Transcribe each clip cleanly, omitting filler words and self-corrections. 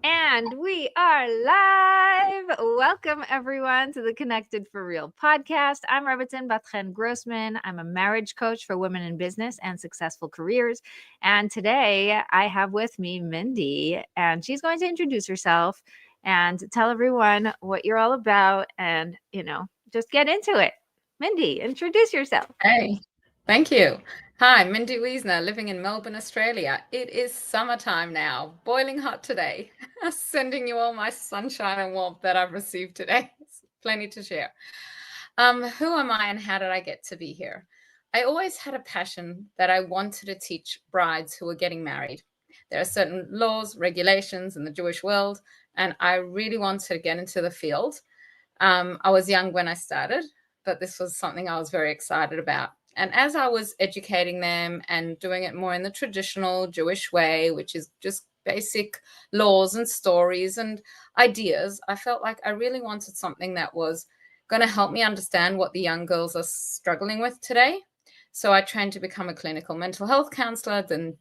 And we are live. Welcome, everyone, to the Connected for Real podcast. I'm Rebbetzin Bat-Chen Grossman. I'm a marriage coach for women in business and successful careers. And today I have with me Mindy, and she's going to introduce herself and tell everyone what you're all about and, just get into it. Mindy, introduce yourself. Hey, thank you. Hi, Mindy Wiesner, living in Melbourne, Australia. It is summertime now, boiling hot today. Sending you all my sunshine and warmth that I've received today. It's plenty to share. Who am I and how did I get to be here? I always had a passion that I wanted to teach brides who were getting married. There are certain laws, regulations in the Jewish world, and I really wanted to get into the field. I was young when I started, but this was something I was very excited about. And as I was educating them and doing it more in the traditional Jewish way, which is just basic laws and stories and ideas, I felt like I really wanted something that was going to help me understand what the young girls are struggling with today. So I trained to become a clinical mental health counselor, then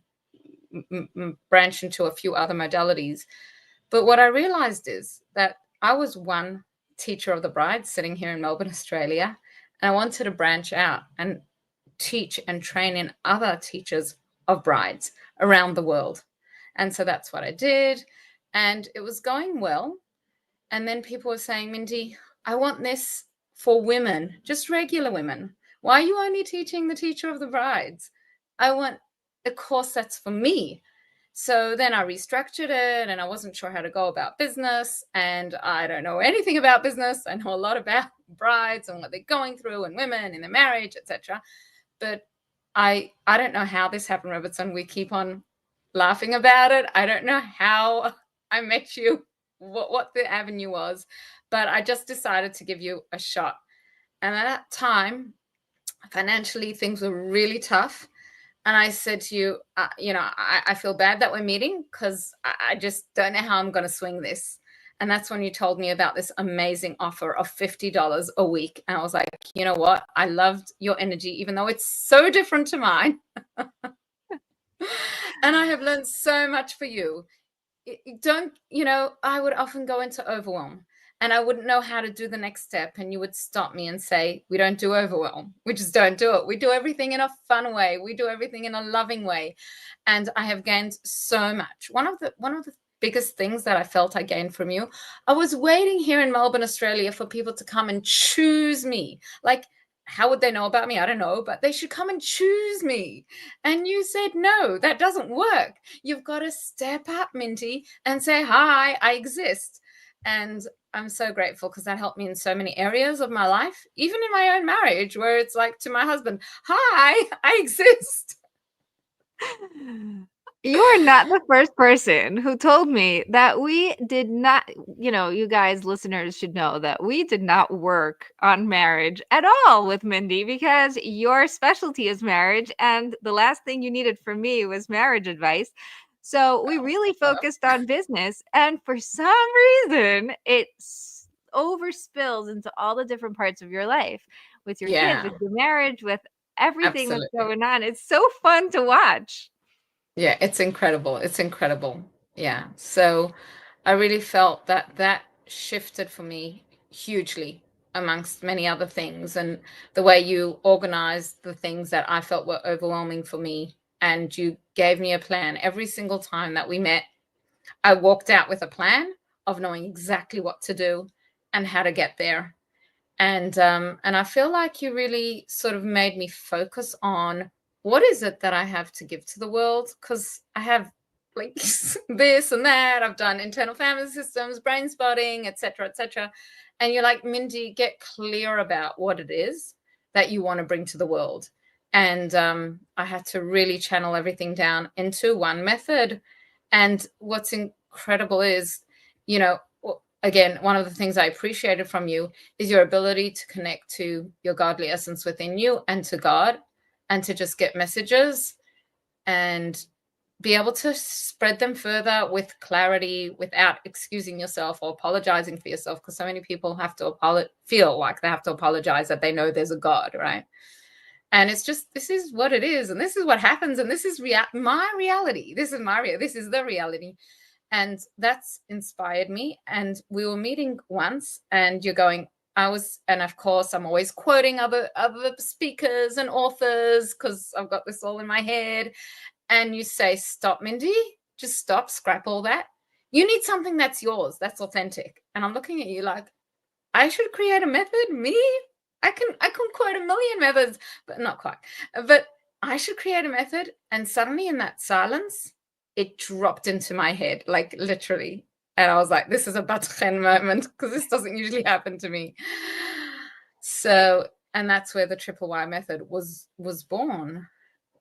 branched into a few other modalities. But what I realized is that I was one teacher of the bride sitting here in Melbourne, Australia, and I wanted to branch out and teach and train in other teachers of brides around the world. And so that's what I did. And it was going well. And then people were saying, Mindy, I want this for women, just regular women. Why are you only teaching the teacher of the brides? I want a course that's for me. So then I restructured it and I wasn't sure how to go about business, and I don't know anything about business. I know a lot about brides and what they're going through and women in their marriage, etc. But I don't know how this happened, Rebbetzin. We keep on laughing about it. I don't know how I met you, what the avenue was, but I just decided to give you a shot. And at that time, financially, things were really tough. And I said to you, I feel bad that we're meeting because I just don't know how I'm going to swing this. And that's when you told me about this amazing offer of $50 a week. And I was like, you know what? I loved your energy, even though it's so different to mine. And I have learned so much for you. I would often go into overwhelm. And I wouldn't know how to do the next step. And you would stop me and say, we don't do overwhelm. We just don't do it. We do everything in a fun way. We do everything in a loving way. And I have gained so much. One of the biggest things that I felt I gained from you, I was waiting here in Melbourne, Australia for people to come and choose me. Like, how would they know about me? I don't know, but they should come and choose me. And you said, no, that doesn't work. You've got to step up, Minty, and say, hi, I exist. And I'm so grateful because that helped me in so many areas of my life, even in my own marriage, where it's like to my husband, hi, I exist. You are not the first person who told me that we did not, you guys, listeners should know that we did not work on marriage at all with Mindy because your specialty is marriage. And the last thing you needed from me was marriage advice. So we really focused on business. And for some reason, it overspills into all the different parts of your life with your kids, with your marriage, with everything that's going on. It's so fun to watch. Yeah, it's incredible. It's incredible. Yeah. So I really felt that shifted for me hugely amongst many other things. And the way you organized the things that I felt were overwhelming for me, and you gave me a plan every single time that we met. I walked out with a plan of knowing exactly what to do and how to get there. And I feel like you really sort of made me focus on what is it that I have to give to the world? Because I have like this and that. I've done internal family systems, brain spotting, etc., etc. And you're like, Mindy, get clear about what it is that you want to bring to the world. And I had to really channel everything down into one method. And what's incredible is, again, one of the things I appreciated from you is your ability to connect to your godly essence within you and to God, and to just get messages and be able to spread them further with clarity without excusing yourself or apologizing for yourself, because so many people have to feel like they have to apologize that they know there's a God, right? And it's just, this is what it is, and this is what happens, and this is my reality. This is the reality. And that's inspired me. And we were meeting once, and you're going, and of course, I'm always quoting other speakers and authors because I've got this all in my head. And you say, stop, Mindy, just stop, scrap all that. You need something that's yours, that's authentic. And I'm looking at you like, I should create a method, me? I can quote a million methods, but not quite. But I should create a method. And suddenly in that silence, it dropped into my head, like literally. And I was like, this is a Bat-Chen moment, because this doesn't usually happen to me. So, and that's where the triple Y method was born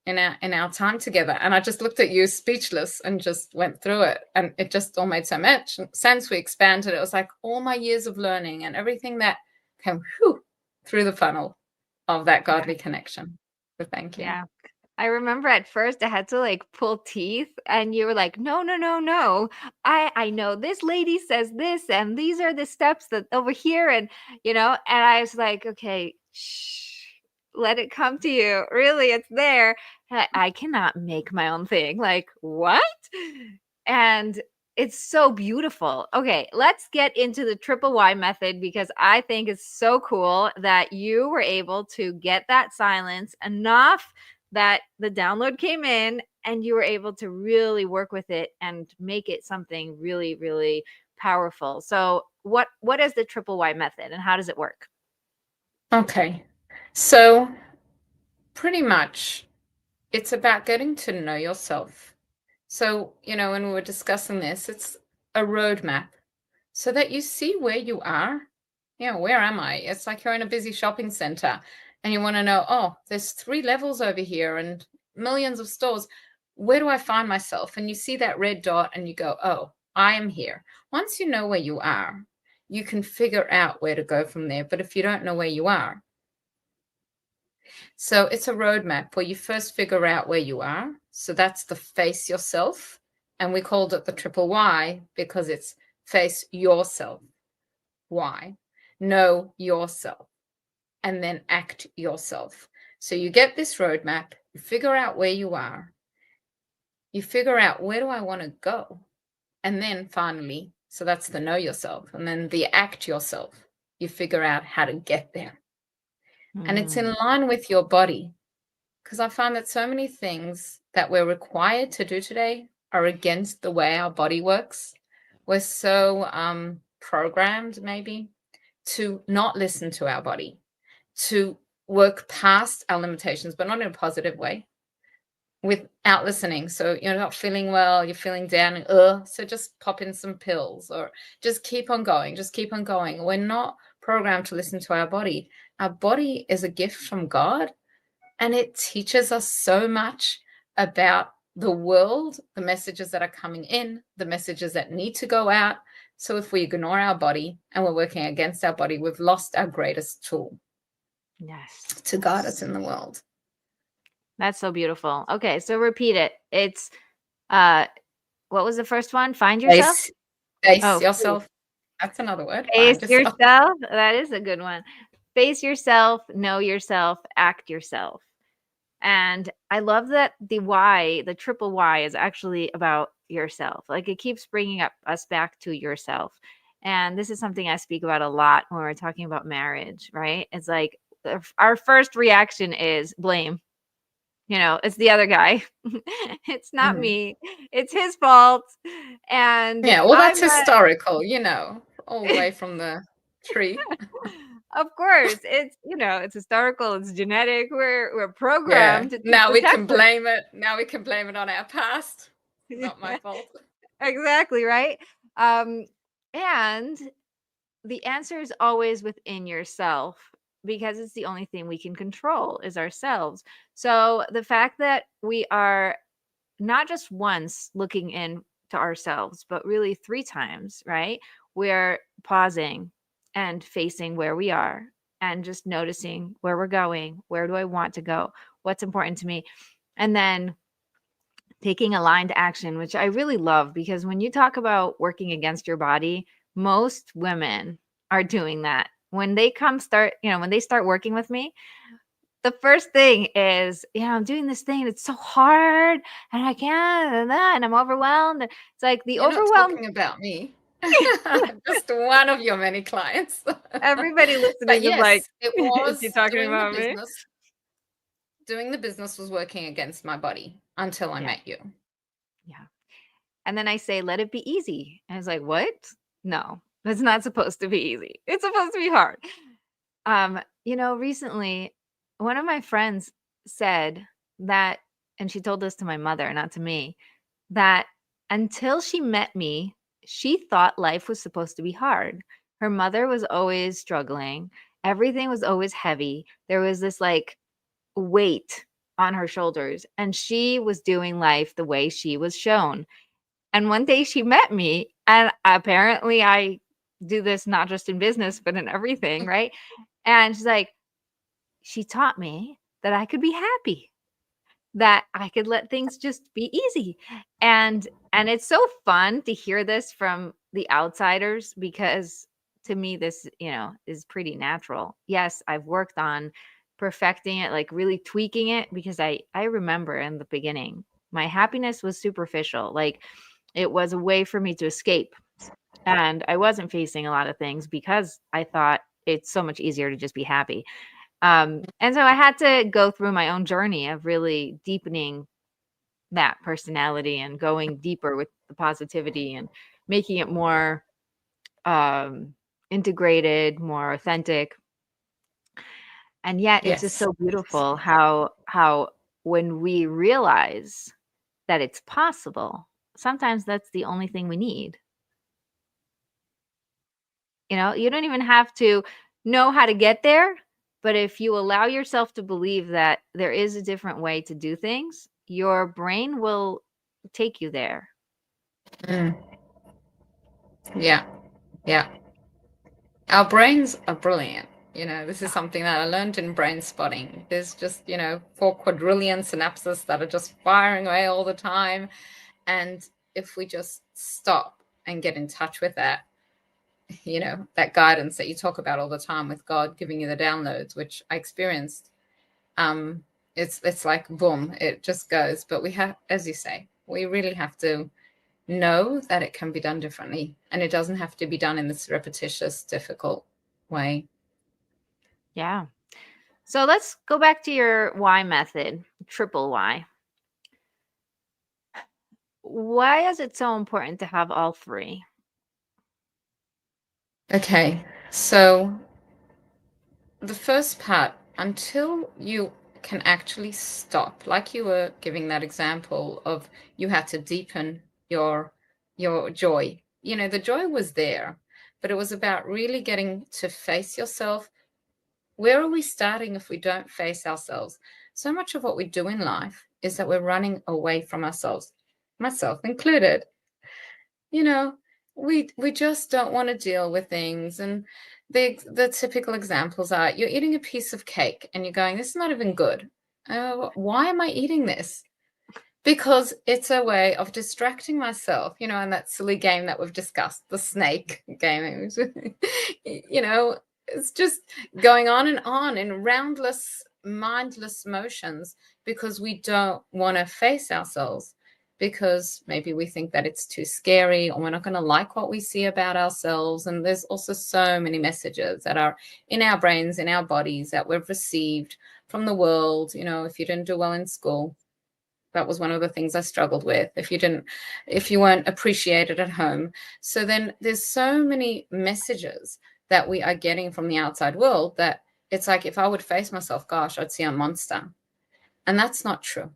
in our time together. And I just looked at you speechless and just went through it, and it just all made so much sense. We expanded. It was like all my years of learning and everything that came through the funnel of that godly connection. So thank you. Yeah. I remember at first I had to like pull teeth, and you were like, no, no, no, no. I know this lady says this, and these are the steps that over here. And, and I was like, okay, shh, let it come to you. Really, it's there. I cannot make my own thing. Like, what? And it's so beautiful. Okay, let's get into the triple Y method, because I think it's so cool that you were able to get that silence enough that the download came in and you were able to really work with it and make it something really, really powerful. So what is the triple Y method and how does it work? Okay. So pretty much it's about getting to know yourself. So, when we were discussing this, it's a roadmap so that you see where you are. Where am I? It's like you're in a busy shopping center and you want to know, oh, there's 3 levels over here and millions of stores. Where do I find myself? And you see that red dot and you go, oh, I am here. Once you know where you are, you can figure out where to go from there. But if you don't know where you are, so it's a roadmap where you first figure out where you are. So that's the face yourself. And we called it the triple Y because it's face yourself. Why? Know yourself. And then act yourself. So you get this roadmap, you figure out where you are, you figure out where do I want to go? And then finally, so that's the know yourself. And then the act yourself. You figure out how to get there. And it's in line with your body, because I find that so many things that we're required to do today are against the way our body works. We're so programmed maybe to not listen to our body, to work past our limitations, but not in a positive way, without listening. So you're not feeling well, you're feeling down, so just pop in some pills or just keep on going, We're not programmed to listen to our body. Our body is a gift from God, and it teaches us so much about the world, the messages that are coming in, the messages that need to go out. So if we ignore our body and we're working against our body, we've lost our greatest tool. Yes. To guide us in the world. That's so beautiful. Okay, so repeat it. It's what was the first one? Find yourself? Face yourself. That's another word. Face yourself. That is a good one. Face yourself, know yourself, act yourself. And I love that the Y, the triple Y, is actually about yourself. Like it keeps bringing us back to yourself. And this is something I speak about a lot when we're talking about marriage, right? It's like our first reaction is blame. It's the other guy. It's not me. It's his fault. And yeah, well, that's historical, all the way from the tree. Of course, it's historical, it's genetic. We're programmed. Now we can blame it. Now we can blame it on our past. Not my fault. Exactly, right? And the answer is always within yourself, because it's the only thing we can control is ourselves. So the fact that we are not just once looking into ourselves, but really 3 times, right? We're pausing and facing where we are and just noticing where we're going. Where do I want to go? What's important to me? And then taking aligned action, which I really love, because when you talk about working against your body, most women are doing that. When they start working with me, the first thing is, I'm doing this thing. It's so hard and I can't, and I'm overwhelmed. It's like the You're not overwhelmed. talking about me. Just one of your many clients. Everybody But listening is like, yes, it is he was talking about me? doing the business was working against my body until I Yeah. met you. Yeah. And then I say, let it be easy. And I was like, what? No, that's not supposed to be easy. It's supposed to be hard. Recently, one of my friends said that, and she told this to my mother, not to me, that until she met me, she thought life was supposed to be hard. Her mother was always struggling. Everything was always heavy. There was this like weight on her shoulders, and she was doing life the way she was shown. And one day she met me, and apparently I do this not just in business, but in everything, right? And she's like, she taught me that I could be happy, that I could let things just be easy. And it's so fun to hear this from the outsiders because to me this, is pretty natural. Yes, I've worked on perfecting it, like really tweaking it because I remember in the beginning, my happiness was superficial. Like it was a way for me to escape. And I wasn't facing a lot of things because I thought it's so much easier to just be happy. And so I had to go through my own journey of really deepening that personality and going deeper with the positivity and making it more integrated, more authentic. And yet it's just Yes. so beautiful how when we realize that it's possible, sometimes that's the only thing we need. You don't even have to know how to get there, but if you allow yourself to believe that there is a different way to do things, your brain will take you there. Mm. Yeah. Yeah. Our brains are brilliant. This is something that I learned in Brainspotting. There's just, 4 quadrillion synapses that are just firing away all the time. And if we just stop and get in touch with that, that guidance that you talk about all the time with God giving you the downloads, which I experienced, it's like boom, it just goes. But we have, as you say, we really have to know that it can be done differently, and it doesn't have to be done in this repetitious, difficult way. Yeah. So let's go back to your why method, triple why. Why is it so important to have all three? Okay, so the first part, until you can actually stop, like you were giving that example of you had to deepen your joy. The joy was there, but it was about really getting to face yourself. Where are we starting if we don't face ourselves? So much of what we do in life is that we're running away from ourselves, myself included. you know we just don't want to deal with things. And the typical examples are, you're eating a piece of cake and you're going, this is not even good. Why am I eating this? Because it's a way of distracting myself, and that silly game that we've discussed, the snake game. It's just going on in roundless, mindless motions because we don't want to face ourselves, because maybe we think that it's too scary, or we're not going to like what we see about ourselves. And there's also so many messages that are in our brains, in our bodies, that we've received from the world. If you didn't do well in school, that was one of the things I struggled with. If you weren't appreciated at home. So then there's so many messages that we are getting from the outside world that it's like, if I would face myself, gosh, I'd see a monster. And that's not true.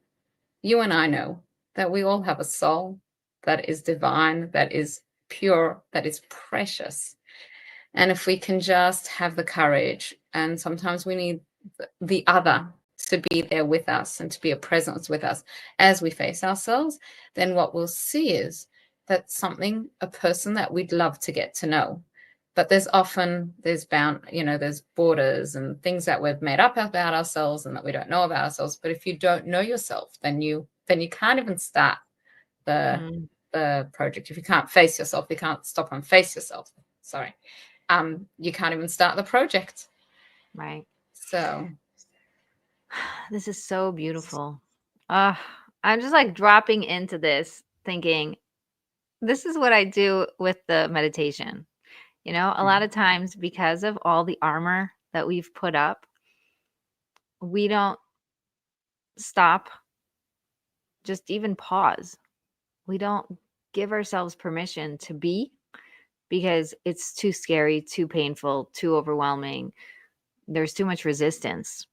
You and I know that we all have a soul that is divine, that is pure, that is precious. And if we can just have the courage, and sometimes we need the other to be there with us and to be a presence with us as we face ourselves, then what we'll see is that a person that we'd love to get to know. But there's borders and things that we've made up about ourselves and that we don't know about ourselves. But if you don't know yourself, then you can't even start the Mm, the project. If you can't face yourself, you can't stop and face yourself. Sorry. You can't even start the project. right. So This is so beautiful. Uh, I'm just like dropping into this thinking, this is what I do with the meditation. You know, a lot Mm. of times because of all the armor that we've put up, we don't stop, just even pause. We don't give ourselves permission to be because it's too scary, too painful, too overwhelming. There's too much resistance.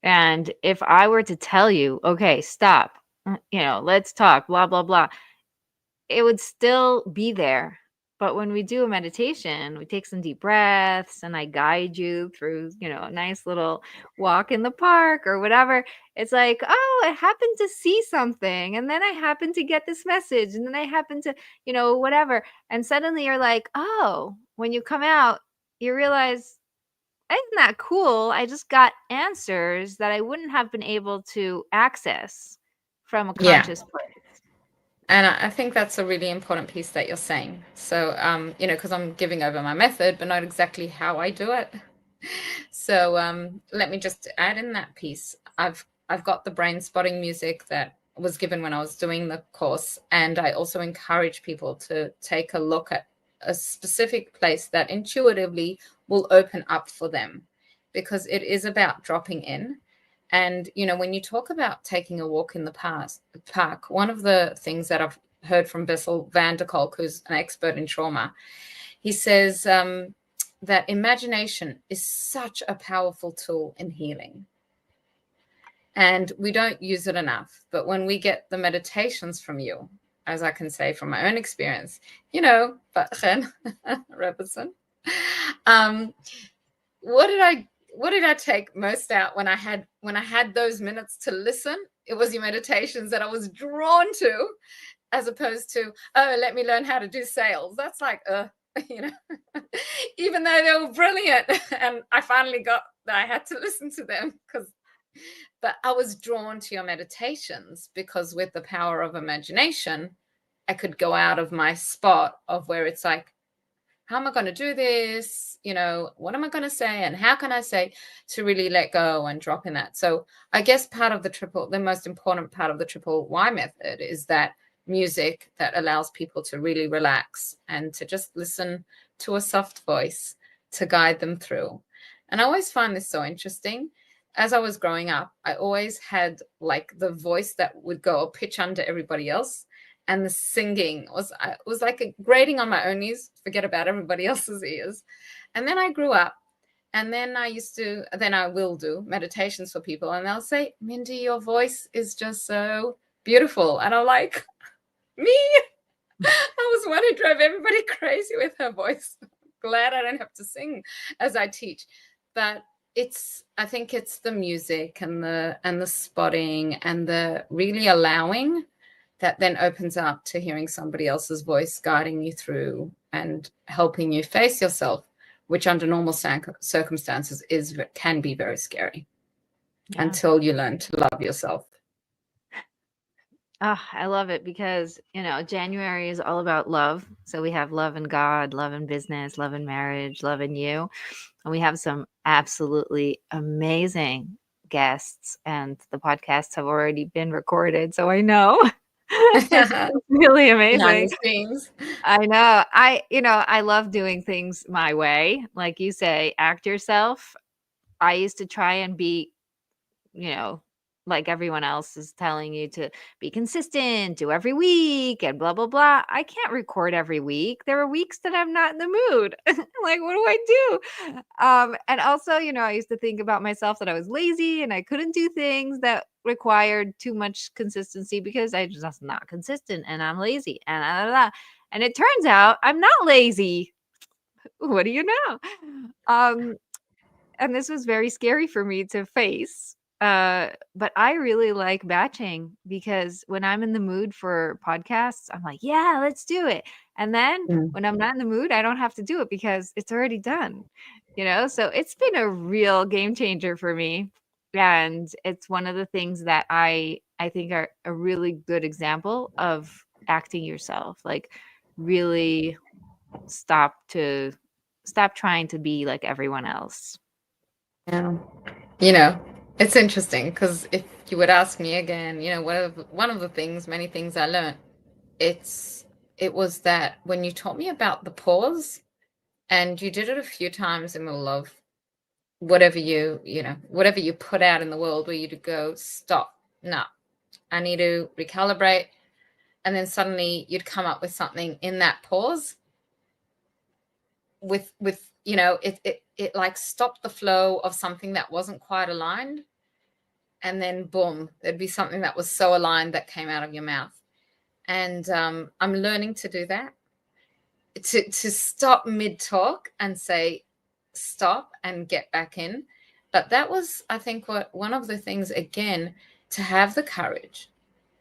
And if I were to tell you, okay, stop, let's talk, blah, blah, blah, it would still be there. But when we do a meditation, we take some deep breaths and I guide you through, a nice little walk in the park or whatever. It's like, oh, I happened to see something. And then I happened to get this message. And then I happened to, whatever. And suddenly you're like, oh, when you come out, you realize, isn't that cool? I just got answers that I wouldn't have been able to access from a Yeah. conscious place. And I think that's a really important piece that you're saying. So, because I'm giving over my method, but not exactly how I do it. So, let me just add in that piece. I've got the brain spotting music that was given when I was doing the course, and I also encourage people to take a look at a specific place that intuitively will open up for them, because it is about dropping in. And, when you talk about taking a walk in the park, one of the things that I've heard from Bessel van der Kolk, who's an expert in trauma, he says that imagination is such a powerful tool in healing. And we don't use it enough. But when we get the meditations from you, as I can say from my own experience, Bat-Chen, Rebbetzin, what did I take most out when I had those minutes to listen? It was your meditations that I was drawn to, as opposed to, oh, let me learn how to do sales. That's like, you know, even though they were brilliant, and I finally got that I had to listen to them but I was drawn to your meditations because with the power of imagination, I could go out of my spot of where it's like, how am I going to do this? What am I going to say? And how can I say to really let go and drop in that? So I guess the most important part of the triple Y method is that music that allows people to really relax and to just listen to a soft voice to guide them through. And I always find this so interesting. As I was growing up, I always had like the voice that would go a pitch under everybody else. And the singing was like a grating on my own ears, forget about everybody else's ears. And then I grew up, and then I will do meditations for people, and they'll say, Mindy, your voice is just so beautiful. And I'm like, me? I was one who drove everybody crazy with her voice. Glad I don't have to sing as I teach. But I think it's the music and the spotting and the really allowing that then opens up to hearing somebody else's voice guiding you through and helping you face yourself, which under normal circumstances can be very scary until you learn to love yourself. Oh, I love it because, January is all about love. So we have love in God, love in business, love in marriage, love in you. And we have some absolutely amazing guests, and the podcasts have already been recorded. So I know it's really Behind amazing. the scenes. I know. I love doing things my way. Like you say, act yourself. I used to try and be, you know, like everyone else is telling you to be consistent, do every week and blah, blah, blah. I can't record every week. There are weeks that I'm not in the mood. Like, what do I do? And also, I used to think about myself that I was lazy and I couldn't do things that required too much consistency because I just not consistent and I'm lazy and blah, blah, blah. And it turns out I'm not lazy. What do you know? And this was very scary for me to face. But I really like batching because when I'm in the mood for podcasts, I'm like, yeah, let's do it. And then when I'm not in the mood, I don't have to do it because it's already done. So it's been a real game changer for me. And it's one of the things that I think are a really good example of acting yourself. Like really stop trying to be like everyone else. Yeah. You know, It's interesting because if you would ask me again, one of the things, many things I learned, it's it was that when you taught me about the pause, and you did it a few times in the middle of whatever you put out in the world, where you to go, stop, no, I need to recalibrate, and then suddenly you'd come up with something in that pause with it like stopped the flow of something that wasn't quite aligned, and then boom, there'd be something that was so aligned that came out of your mouth. And I'm learning to do that, to stop mid talk and say stop and get back in. But that was, I think, what one of the things, again, to have the courage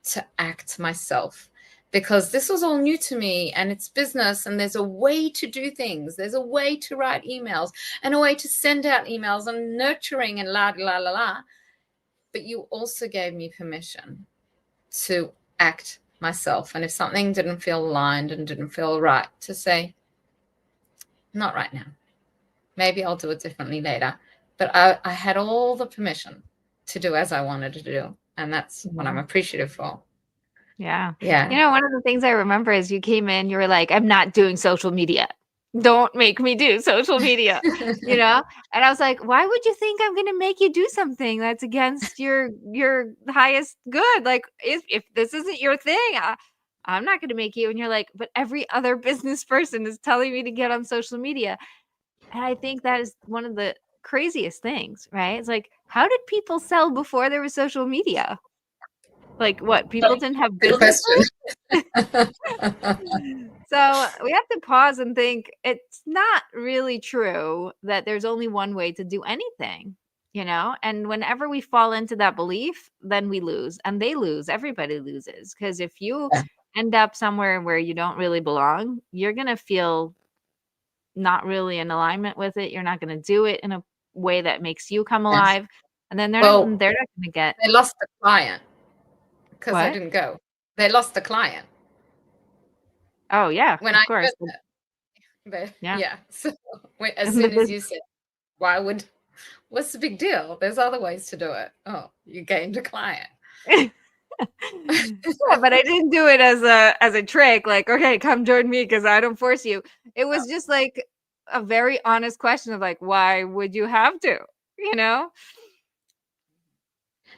to act myself, because this was all new to me, and it's business, and there's a way to do things. There's a way to write emails and a way to send out emails and nurturing and la la la la. But you also gave me permission to act myself. And if something didn't feel aligned and didn't feel right, to say, not right now. Maybe I'll do it differently later. But I had all the permission to do as I wanted to do. And that's what I'm appreciative for. Yeah. Yeah. One of the things I remember is you came in, you were like, I'm not doing social media. Don't make me do social media, And I was like, why would you think I'm going to make you do something that's against your highest good? Like, if this isn't your thing, I'm not going to make you. And you're like, but every other business person is telling me to get on social media. And I think that is one of the craziest things, right? It's like, how did people sell before there was social media? Like, what? People didn't have Good question. businesses? So we have to pause and think it's not really true that there's only one way to do anything, And whenever we fall into that belief, then we lose, and they lose. Everybody loses, because if you end up somewhere where you don't really belong, you're going to feel not really in alignment with it. You're not going to do it in a way that makes you come alive. And then they're not going to get. They lost the client because I What? didn't go. They lost the client. Oh, yeah, When of I course. heard that. Yeah. Yeah. So as soon as you said, what's the big deal? There's other ways to do it. Oh, you gained a client. Yeah, but I didn't do it as a trick, like, okay, come join me because I don't force you. It was just like a very honest question of like, why would you have to? And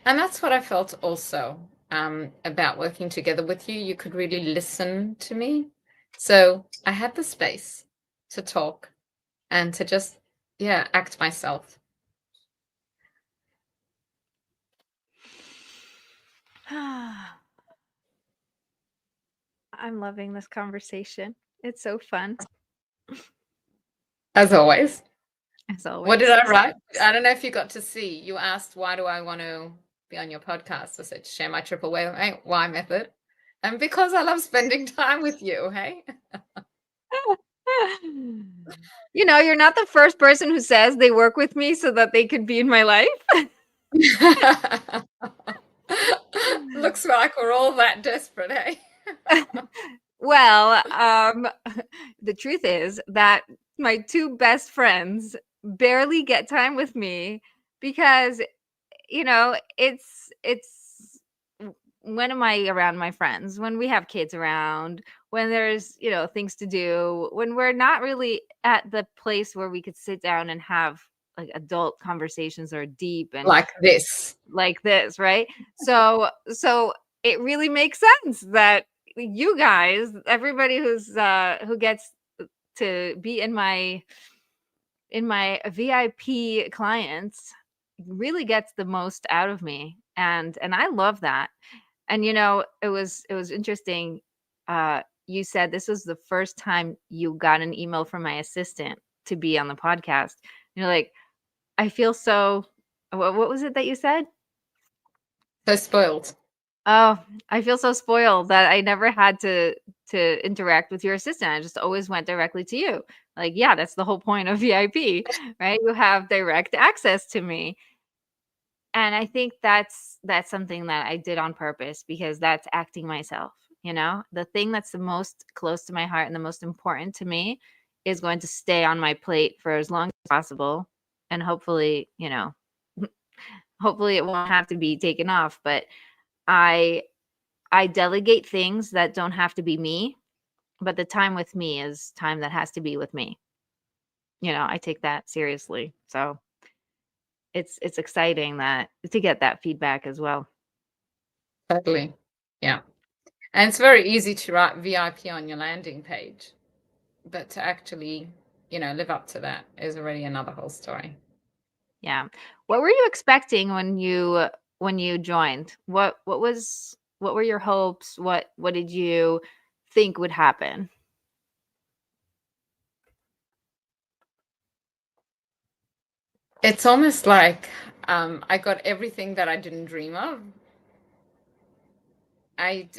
that's what I felt also about working together with you. You could really listen to me. So I had the space to talk and to just, act myself. I'm loving this conversation. It's so fun. As always. As always. What did I write? I don't know if you got to see. You asked, why do I want to be on your podcast? I said, share my triple why method. And because I love spending time with you, hey? You're not the first person who says they work with me so that they could be in my life. Looks like we're all that desperate, hey? Well, the truth is that my two best friends barely get time with me because, it's when am I around my friends? When we have kids around, when there's, things to do, when we're not really at the place where we could sit down and have like adult conversations or deep and like this, right? So it really makes sense that you guys, everybody who gets to be in my VIP clients, really gets the most out of me, and I love that. And it was interesting. You said this was the first time you got an email from my assistant to be on the podcast. You're like, I feel so. What was it that you said? so spoiled. Oh, I feel so spoiled that I never had to interact with your assistant. I just always went directly to you. Like, yeah, that's the whole point of VIP, right? You have direct access to me. And I think that's something that I did on purpose, because that's acting myself, The thing that's the most close to my heart and the most important to me is going to stay on my plate for as long as possible, and hopefully, hopefully it won't have to be taken off, but I delegate things that don't have to be me, but the time with me is time that has to be with me. I take that seriously. So it's exciting that to get that feedback as well. Totally. Yeah. And it's very easy to write VIP on your landing page, but to actually, live up to that is already another whole story. Yeah. What were you expecting when you joined? What were your hopes? What did you think would happen? It's almost like I got everything that I didn't dream of. Why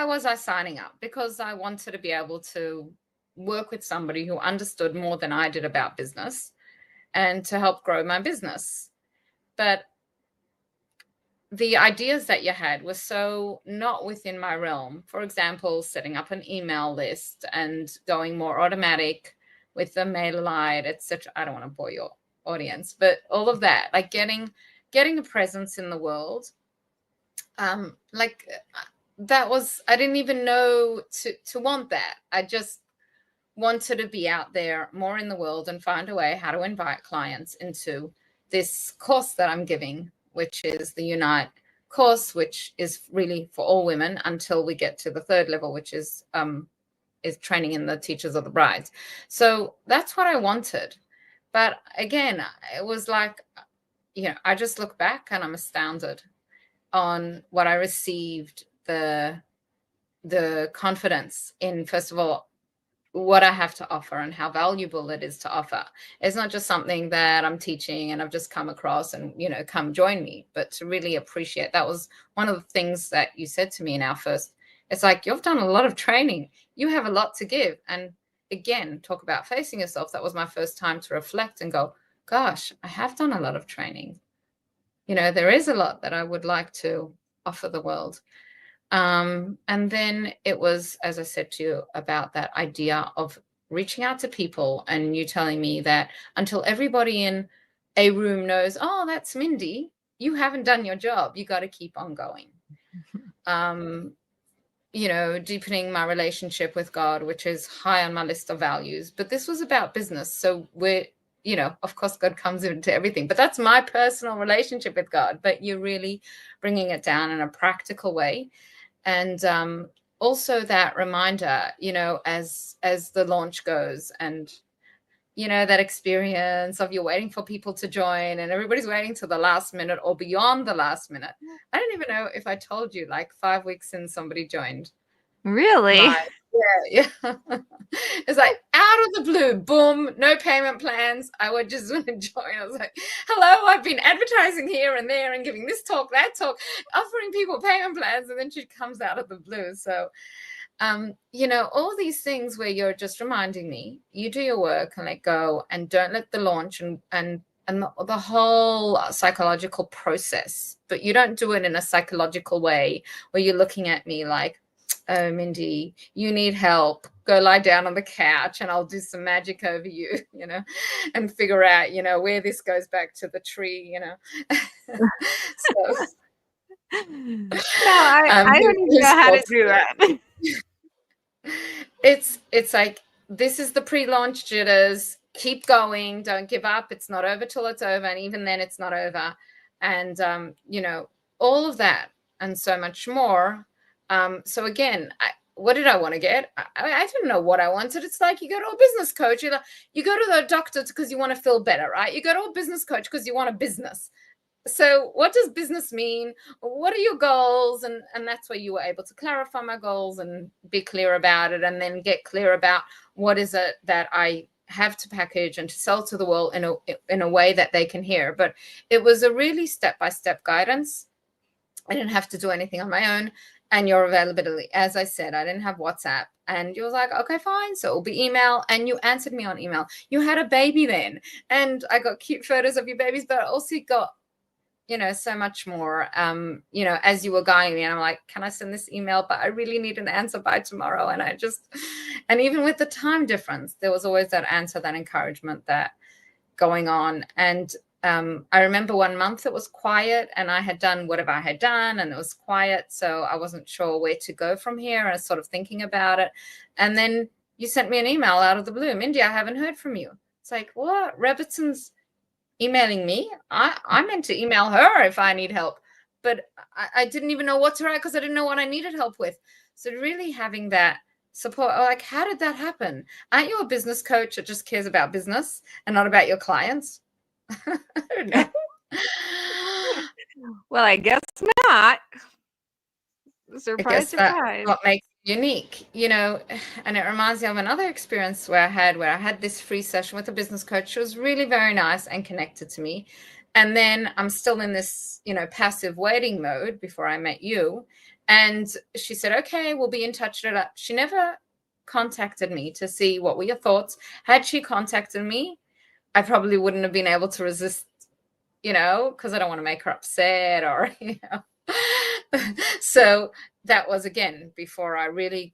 was I signing up? Because I wanted to be able to work with somebody who understood more than I did about business and to help grow my business. But the ideas that you had were so not within my realm. For example, setting up an email list and going more automatic with the MailerLite, etc. I don't want to bore your audience, but all of that, like getting a presence in the world. That was, I didn't even know to want that. I just wanted to be out there more in the world and find a way how to invite clients into this course that I'm giving, which is the Unite course, which is really for all women until we get to the third level, which is training in the teachers of the brides. So that's what I wanted. But again, it was like, I just look back and I'm astounded on what I received, the confidence in, first of all, what I have to offer and how valuable it is to offer. It's not just something that I'm teaching and I've just come across and, come join me, but to really appreciate. That was one of the things that you said to me in our first, it's like, you've done a lot of training. You have a lot to give. And again, talk about facing yourself. That was my first time to reflect and go, gosh, I have done a lot of training. There is a lot that I would like to offer the world. And then it was, as I said to you, about that idea of reaching out to people and you telling me that until everybody in a room knows, oh, that's Mindy, you haven't done your job. You got to keep on going. Deepening my relationship with God, which is high on my list of values. But this was about business. So of course, God comes into everything, but that's my personal relationship with God. But you're really bringing it down in a practical way. And also that reminder, as the launch goes and, that experience of you're waiting for people to join and everybody's waiting till the last minute or beyond the last minute. I don't even know if I told you, like 5 weeks since somebody joined. Really? Yeah. It's like out of the blue, boom, no payment plans. I would just want to join. I was like, hello, I've been advertising here and there and giving this talk, that talk, offering people payment plans. And then she comes out of the blue. So, all these things where you're just reminding me, you do your work and let go and don't let the launch and the whole psychological process, but you don't do it in a psychological way where you're looking at me like, oh, Mindy, you need help. Go lie down on the couch and I'll do some magic over you, and figure out, where this goes back to the tree, So, No, I don't even know how to do that. It's like, this is the pre-launch jitters. Keep going. Don't give up. It's not over till it's over. And even then it's not over. And, all of that and so much more. So again, what did I want to get? I didn't know what I wanted. It's like you go to a business coach. You go to the doctor because you want to feel better, right? You go to a business coach because you want a business. So what does business mean? What are your goals? And that's where you were able to clarify my goals and be clear about it, and then get clear about what is it that I have to package and to sell to the world in a way that they can hear. But it was a really step-by-step guidance. I didn't have to do anything on my own. And your availability, as I said, I didn't have WhatsApp. And you was like, okay, fine. So it'll be email. And you answered me on email. You had a baby then. And I got cute photos of your babies, but I also got, so much more, as you were guiding me. And I'm like, can I send this email? But I really need an answer by tomorrow. And even with the time difference, there was always that answer, that encouragement that, going on. And I remember one month it was quiet, and I had done whatever I had done, and it was quiet. So I wasn't sure where to go from here. And I was sort of thinking about it. And then you sent me an email out of the blue. Mindy, I haven't heard from you. It's like, what? Rebetzin's emailing me? I meant to email her if I need help. But I didn't even know what to write because I didn't know what I needed help with. So really having that support, like, how did that happen? Aren't you a business coach that just cares about business and not about your clients? I don't know. Well, I guess not. I Surprise, guess that's surprise. what makes it unique, and it reminds me of another experience where I had this free session with a business coach who was really very nice and connected to me. And then I'm still in this, passive waiting mode before I met you. And she said, okay, we'll be in touch. She never contacted me to see what were your thoughts. Had she contacted me, I probably wouldn't have been able to resist, because I don't want to make her upset or, So that was, again, before I really,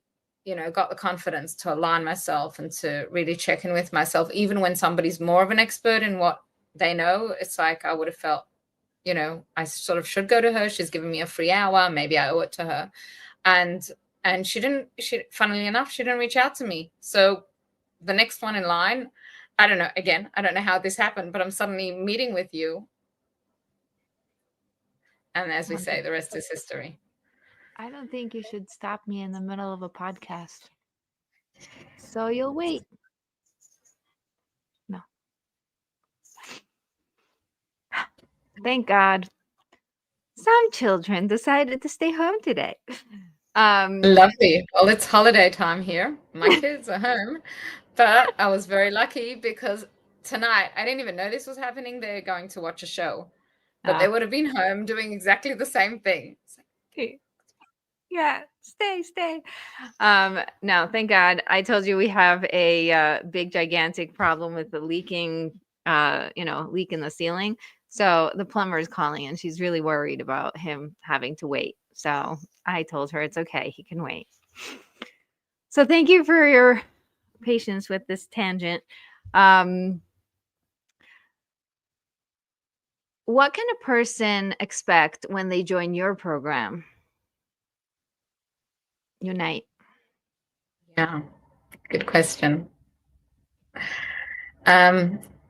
got the confidence to align myself and to really check in with myself. Even when somebody's more of an expert in what they know, it's like I would have felt, I sort of should go to her. She's given me a free hour. Maybe I owe it to her. And funnily enough, she didn't reach out to me. So the next one in line, I don't know. Again, I don't know how this happened, but I'm suddenly meeting with you. And as we say, the rest is history. I don't think you should stop me in the middle of a podcast. So you'll wait. No. Thank God. Some children decided to stay home today. Lovely. Well, it's holiday time here. My kids are home, but I was very lucky because tonight, I didn't even know this was happening. They're going to watch a show, but they would have been home doing exactly the same thing. Yeah, stay. No, thank God. I told you we have a big, gigantic problem with the leaking, leak in the ceiling. So the plumber is calling, and she's really worried about him having to wait. So I told her it's okay. He can wait. So thank you for your patience with this tangent. What can a person expect when they join your program? Unite. Yeah, good question.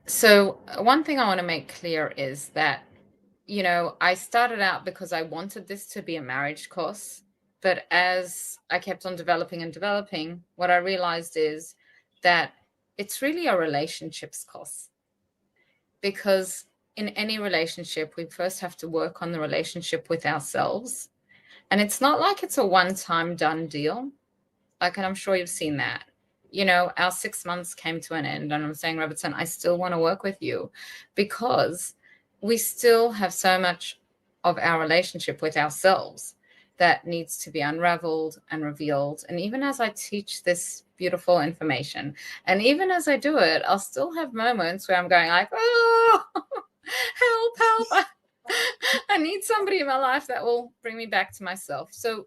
So one thing I want to make clear is that, I started out because I wanted this to be a marriage course. But as I kept on developing and developing, what I realized is that it's really a relationships course. Because in any relationship, we first have to work on the relationship with ourselves. And it's not like it's a one-time done deal. And I'm sure you've seen that. Our 6 months came to an end, and I'm saying, Rebbetzin, I still want to work with you because we still have so much of our relationship with ourselves that needs to be unraveled and revealed. And even as I teach this beautiful information, and even as I do it, I'll still have moments where I'm going like, oh, help. I need somebody in my life that will bring me back to myself. So,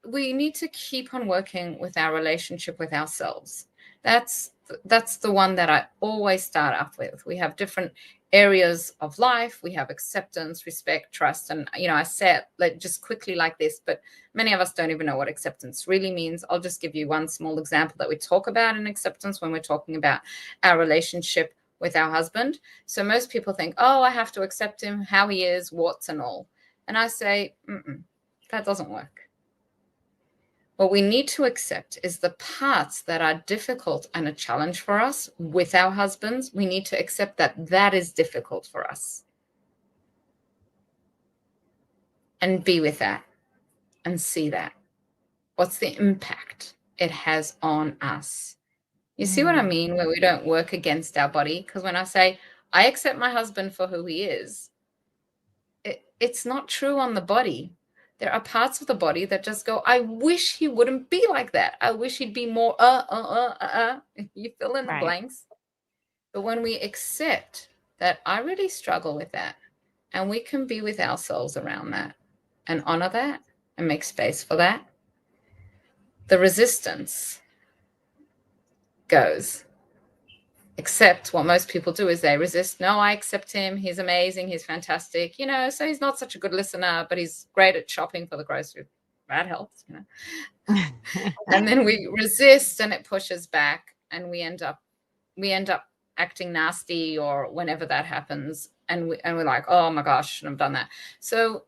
we need to keep on working with our relationship with ourselves. That's the one that I always start off with. We have different areas of life. We have acceptance, respect, trust. And, I say it like, just quickly like this, but many of us don't even know what acceptance really means. I'll just give you one small example that we talk about in acceptance when we're talking about our relationship with our husband. So most people think, oh, I have to accept him, how he is, warts and all. And I say, that doesn't work. What we need to accept is the parts that are difficult and a challenge for us with our husbands. We need to accept that that is difficult for us and be with that and see that. What's the impact it has on us? You see what I mean? Where we don't work against our body? Because when I say, I accept my husband for who he is, it's not true on the body. There are parts of the body that just go, I wish he wouldn't be like that. I wish he'd be more, You fill in the blanks. But when we accept that I really struggle with that, and we can be with ourselves around that and honor that and make space for that, the resistance goes. Except what most people do is they resist. No, I accept him. He's amazing. He's fantastic. So he's not such a good listener, but he's great at shopping for the grocery. That helps. And then we resist and it pushes back and we end up acting nasty or whenever that happens. And we're like, oh my gosh, I shouldn't have done that. So,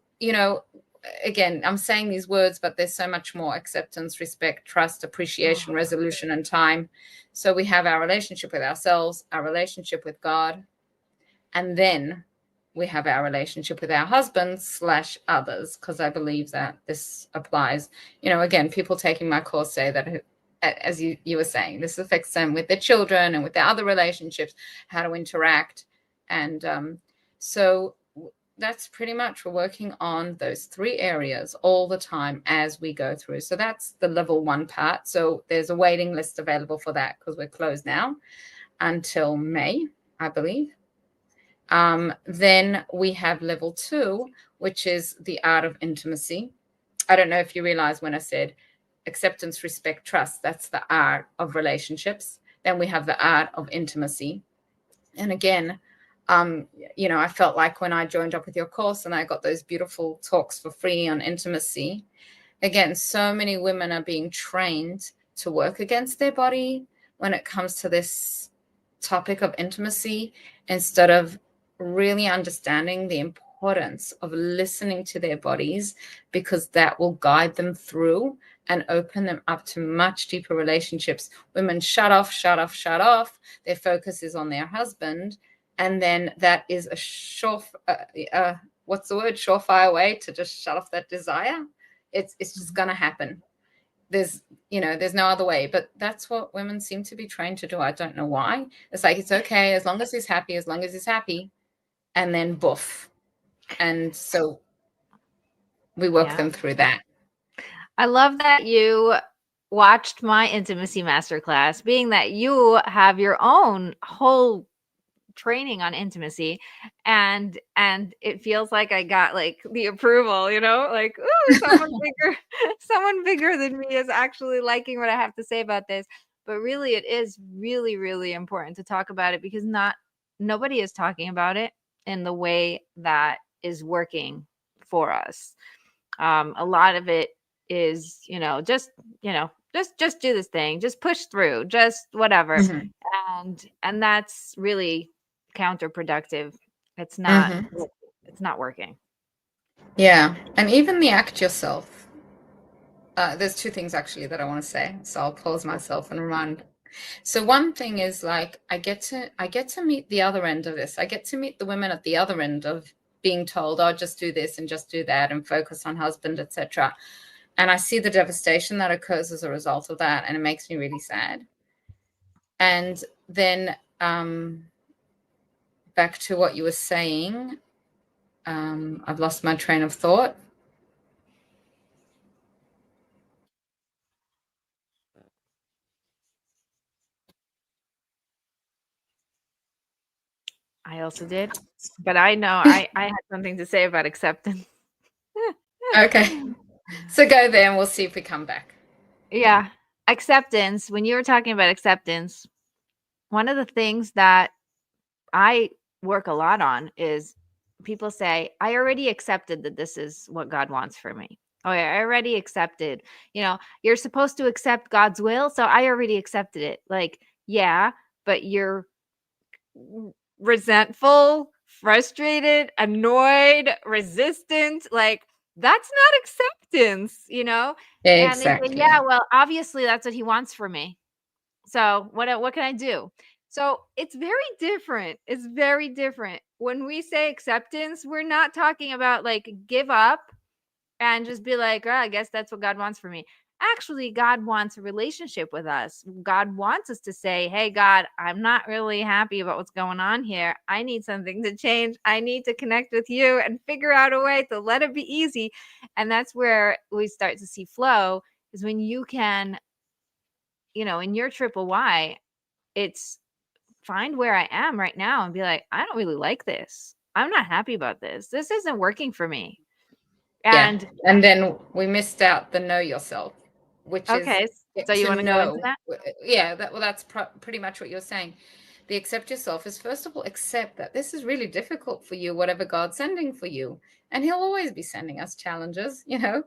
again, I'm saying these words, but there's so much more: acceptance, respect, trust, appreciation, resolution, and time. So we have our relationship with ourselves, our relationship with God, and then we have our relationship with our husbands / others, because I believe that this applies. Again, people taking my course say that, as you were saying, this affects them with their children and with their other relationships, how to interact. And so that's pretty much, we're working on those 3 areas all the time as we go through. So that's the level 1 part. So there's a waiting list available for that because we're closed now until May, I believe. Then we have level 2, which is the art of intimacy. I don't know if you realize when I said acceptance, respect, trust, that's the art of relationships. Then we have the art of intimacy. And again, I felt like when I joined up with your course and I got those beautiful talks for free on intimacy, again, so many women are being trained to work against their body when it comes to this topic of intimacy, instead of really understanding the importance of listening to their bodies, because that will guide them through and open them up to much deeper relationships. Women shut off. Their focus is on their husband. And then that is a surefire way to just shut off that desire. It's just going to happen. There's no other way. But that's what women seem to be trained to do. I don't know why. It's like, it's okay as long as he's happy, and then boof. And so we work them through that. I love that you watched my intimacy masterclass, being that you have your own whole training on intimacy, and it feels like I got like the approval, like, ooh, someone bigger than me is actually liking what I have to say about this. But really, it is really, really important to talk about it, because nobody is talking about it in the way that is working for us. A lot of it is, just do this thing, just push through, just whatever. Mm-hmm. And that's really counterproductive. It's not working. Yeah. And even the act yourself. There's 2 things actually that I want to say. So I'll pause myself and remind. So one thing is, like, I get to meet the other end of this. I get to meet the women at the other end of being told, oh, just do this and just do that and focus on husband, etc. And I see the devastation that occurs as a result of that, and it makes me really sad. And then back to what you were saying, I've lost my train of thought. I also did, but I know I had something to say about acceptance. Okay. So go there and we'll see if we come back. Yeah. Acceptance. When you were talking about acceptance, one of the things that I work a lot on is people say, I already accepted that this is what God wants for me. Oh, yeah, I already accepted. You're supposed to accept God's will. So I already accepted it. Like, yeah, but you're resentful, frustrated, annoyed, resistant. Like, that's not acceptance, And they say, Exactly. yeah, well, obviously that's what he wants for me. So what can I do? So it's very different. It's very different. When we say acceptance, we're not talking about like give up and just be like, oh, I guess that's what God wants for me. Actually, God wants a relationship with us. God wants us to say, hey, God, I'm not really happy about what's going on here. I need something to change. I need to connect with you and figure out a way to let it be easy. And that's where we start to see flow, is when you can, in your triple Y, it's find where I am right now and be like, I don't really like this. I'm not happy about this. This isn't working for me. And and then we missed out the know yourself, which is okay, so you want to go into that? Yeah, that's pretty much what you're saying. The accept yourself is, first of all, accept that this is really difficult for you, whatever God's sending for you. And he'll always be sending us challenges, We're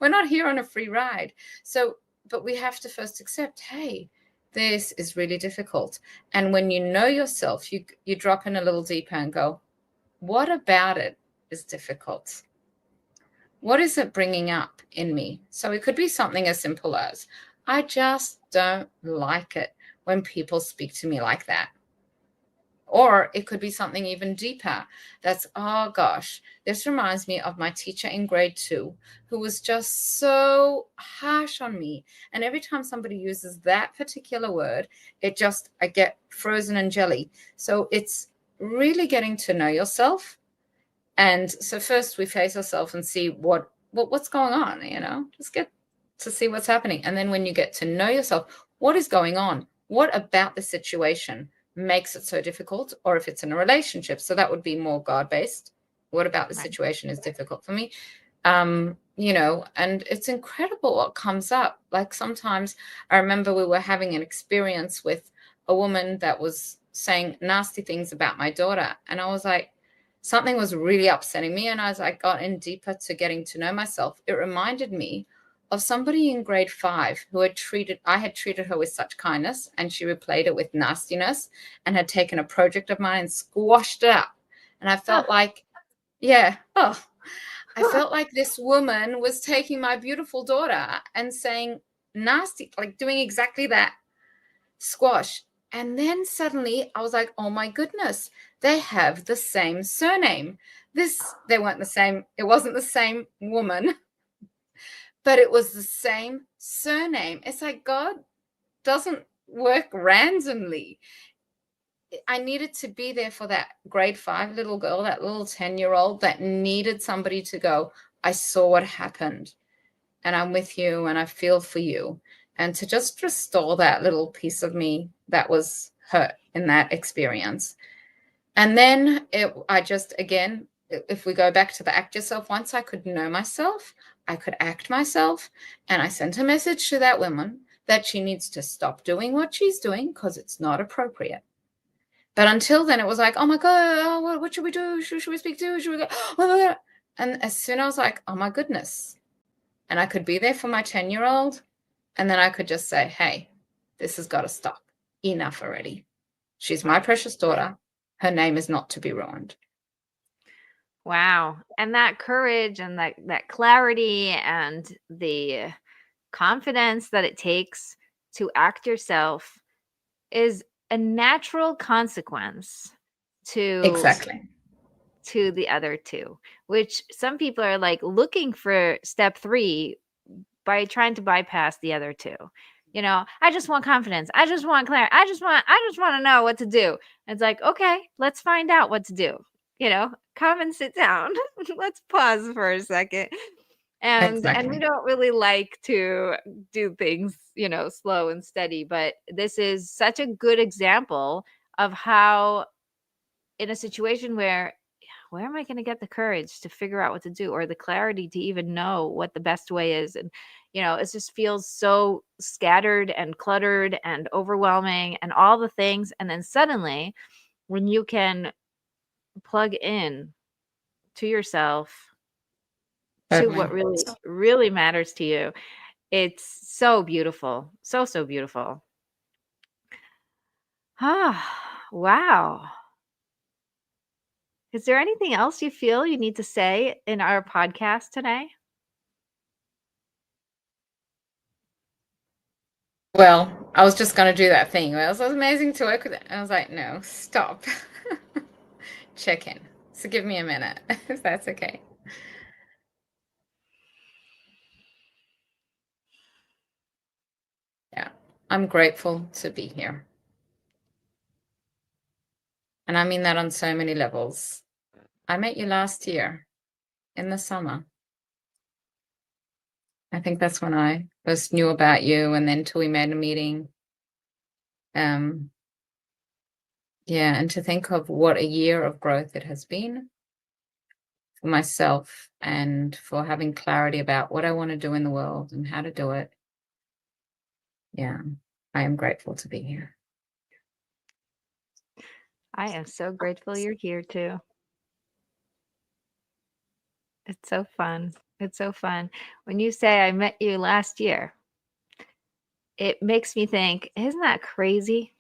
not here on a free ride. So, but we have to first accept, hey, this is really difficult. And when you know yourself, you drop in a little deeper and go, what about it is difficult? What is it bringing up in me? So it could be something as simple as, I just don't like it when people speak to me like that. Or it could be something even deeper. That's, oh gosh, this reminds me of my teacher in grade 2, who was just so harsh on me. And every time somebody uses that particular word, I get frozen in jelly. So it's really getting to know yourself. And so first we face ourselves and see what's going on, just get to see what's happening. And then when you get to know yourself, what is going on? What about the situation makes it so difficult? Or if it's in a relationship, so that would be more God-based. What about the situation is difficult for me? And it's incredible what comes up. Like sometimes I remember we were having an experience with a woman that was saying nasty things about my daughter. And I was like, something was really upsetting me. And as I got in deeper to getting to know myself, it reminded me of somebody in grade 5 who I had treated her with such kindness, and she replayed it with nastiness and had taken a project of mine and squashed it up. And I felt like, I felt like this woman was taking my beautiful daughter and saying nasty, like doing exactly that, squash. And then suddenly I was like, oh my goodness, they have the same surname. They weren't the same. It wasn't the same woman, but it was the same surname. It's like God doesn't work randomly. I needed to be there for that grade 5 little girl, that little 10-year-old that needed somebody to go, I saw what happened and I'm with you and I feel for you. And to just restore that little piece of me that was hurt in that experience. And then if we go back to the act yourself, once I could know myself, I could act myself. And I sent a message to that woman that she needs to stop doing what she's doing because it's not appropriate. But until then, it was like, oh my God, what should we do? Should we speak to? Should we go? And as soon as I was like, oh my goodness. And I could be there for my 10-year-old. And then I could just say, hey, this has got to stop. Enough already. She's my precious daughter. Her name is not to be ruined. Wow. And that courage and that clarity and the confidence that it takes to act yourself is a natural consequence Exactly. to the other two, which some people are like looking for step 3 by trying to bypass the other two. I just want confidence. I just want clarity. I just want to know what to do. And it's like, okay, let's find out what to do. Come and sit down. Let's pause for a second. And we don't really like to do things, slow and steady, but this is such a good example of how in a situation where am I going to get the courage to figure out what to do or the clarity to even know what the best way is? And, it just feels so scattered and cluttered and overwhelming and all the things. And then suddenly when you can plug in to yourself, to what really matters to you, it's so beautiful. So, so beautiful. Wow. Is there anything else you feel you need to say in our podcast today? Well, I was just going to do that thing. It was amazing to work with it. I was like, no, stop. Check in. So give me a minute, if that's okay. Yeah, I'm grateful to be here. And I mean that on so many levels. I met you last year in the summer. I think that's when I first knew about you, and then till we made a meeting. Yeah, and to think of what a year of growth it has been for myself and for having clarity about what I want to do in the world and how to do it. Yeah, I am grateful to be here. I am so grateful you're here too. It's so fun. It's so fun. When you say I met you last year, it makes me think, isn't that crazy?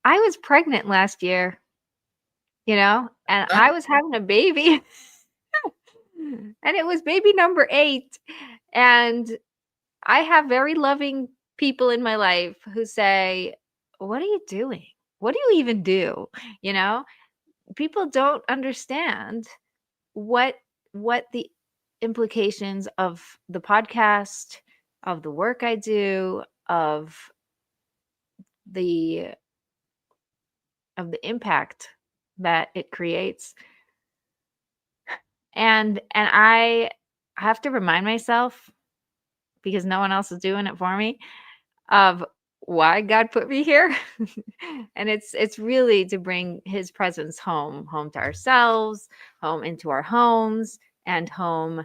I was pregnant last year, and Huh? I was having a baby. And it was baby number 8. And I have very loving people in my life who say, "What are you doing? What do you even do?" You know? People don't understand what the implications of the podcast, of the work I do, the of the impact that it creates. And I have to remind myself, because no one else is doing it for me, of why God put me here. And it's really to bring his presence home to ourselves, home into our homes, and home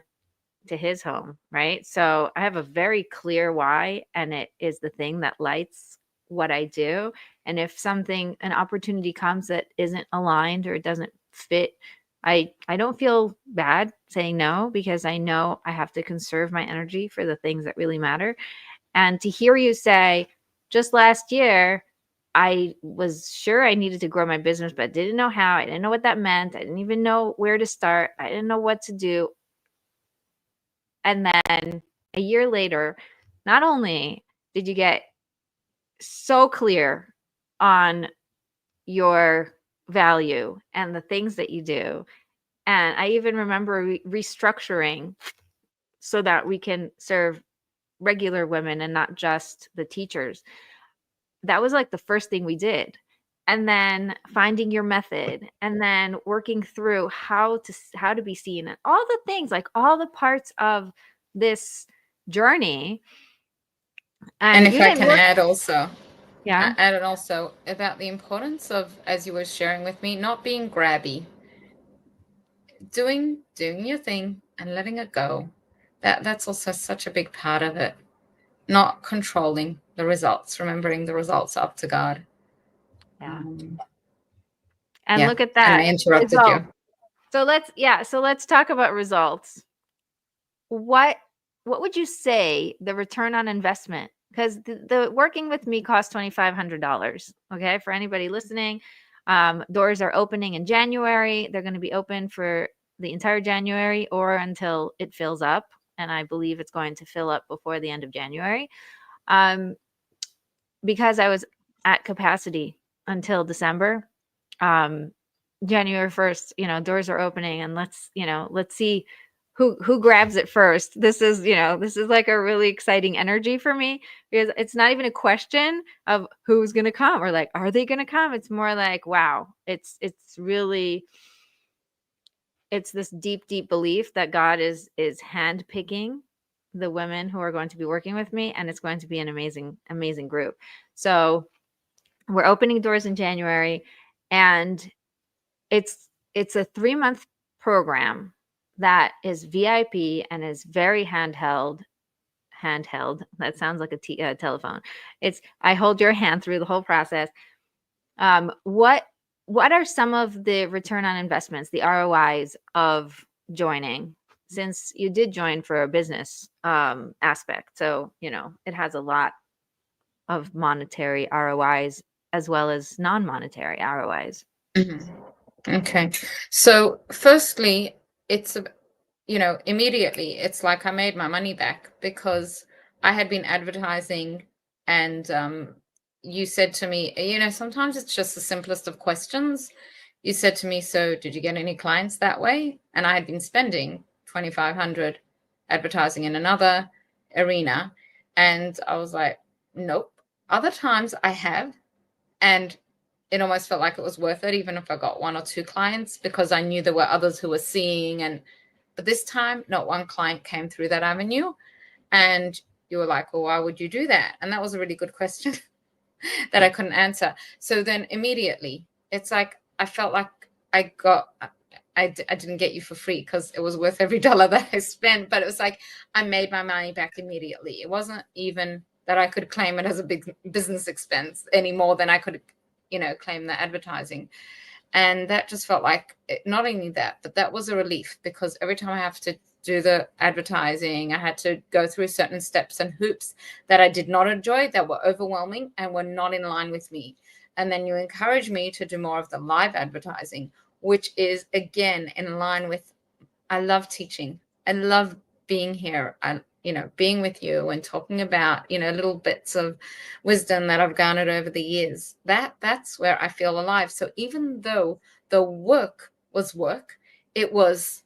to his home, right? So I have a very clear why, and it is the thing that lights what I do. And if an opportunity comes that isn't aligned or it doesn't fit, I don't feel bad saying no, because I know I have to conserve my energy for the things that really matter. And to hear you say, just last year, I was sure I needed to grow my business, but didn't know how. I didn't know what that meant. I didn't even know where to start. I didn't know what to do. And then a year later, not only did you get so clear on your value and the things that you do, and I even remember restructuring so that we can serve regular women and not just the teachers. That was like the first thing we did. And then finding your method, and then working through how to be seen, and all the things, like all the parts of this journey. And And if you I didn't can work. add also, Yeah. I added also about the importance of, as you were sharing with me, not being grabby, doing your thing and letting it go. That's also such a big part of it. Not controlling the results, remembering the results are up to God. Yeah. Um, And yeah, look at and that. I interrupted Results. you. So let's talk about results. What what would you say the return on investment? Because the working with me costs $2,500. Okay, for anybody listening, doors are opening in January. They're going to be open for the entire January or until it fills up, and I believe it's going to fill up before the end of January. Um, because I was at capacity until December. Um, January 1st, doors are opening, and let's see who grabs it first. This is like a really exciting energy for me, because it's not even a question of who's going to come or like are they going to come. It's more like, wow, it's really, it's this deep belief that God is handpicking the women who are going to be working with me, and it's going to be an amazing group. So we're opening doors in January, and it's a 3-month program that is VIP and is very handheld. That sounds like a telephone. I hold your hand through the whole process. What are some of the return on investments, the ROIs of joining, since you did join for a business aspect? So it has a lot of monetary ROIs as well as non-monetary ROIs. Mhm. Okay. So firstly, it's immediately it's like I made my money back because I had been advertising, and you said to me, sometimes it's just the simplest of questions. You said to me, "So, did you get any clients that way?" And I had been spending 2,500 advertising in another arena, and I was like, "Nope." Other times I have, and it almost felt like it was worth it, even if I got 1 or 2 clients, because I knew there were others who were seeing. But this time, not one client came through that avenue. And you were like, well, why would you do that? And that was a really good question that I couldn't answer. So then immediately, it's like I felt like I didn't get you for free, because it was worth every dollar that I spent. But it was like I made my money back immediately. It wasn't even that I could claim it as a big business expense any more than I could claim the advertising. And that just felt like not only that, but that was a relief, because every time I have to do the advertising, I had to go through certain steps and hoops that I did not enjoy, that were overwhelming and were not in line with me. And then you encourage me to do more of the live advertising, which is, again, in line with, I love teaching. I love being here. Being with you and talking about, little bits of wisdom that I've garnered over the years. That's where I feel alive. So even though the work was work, it was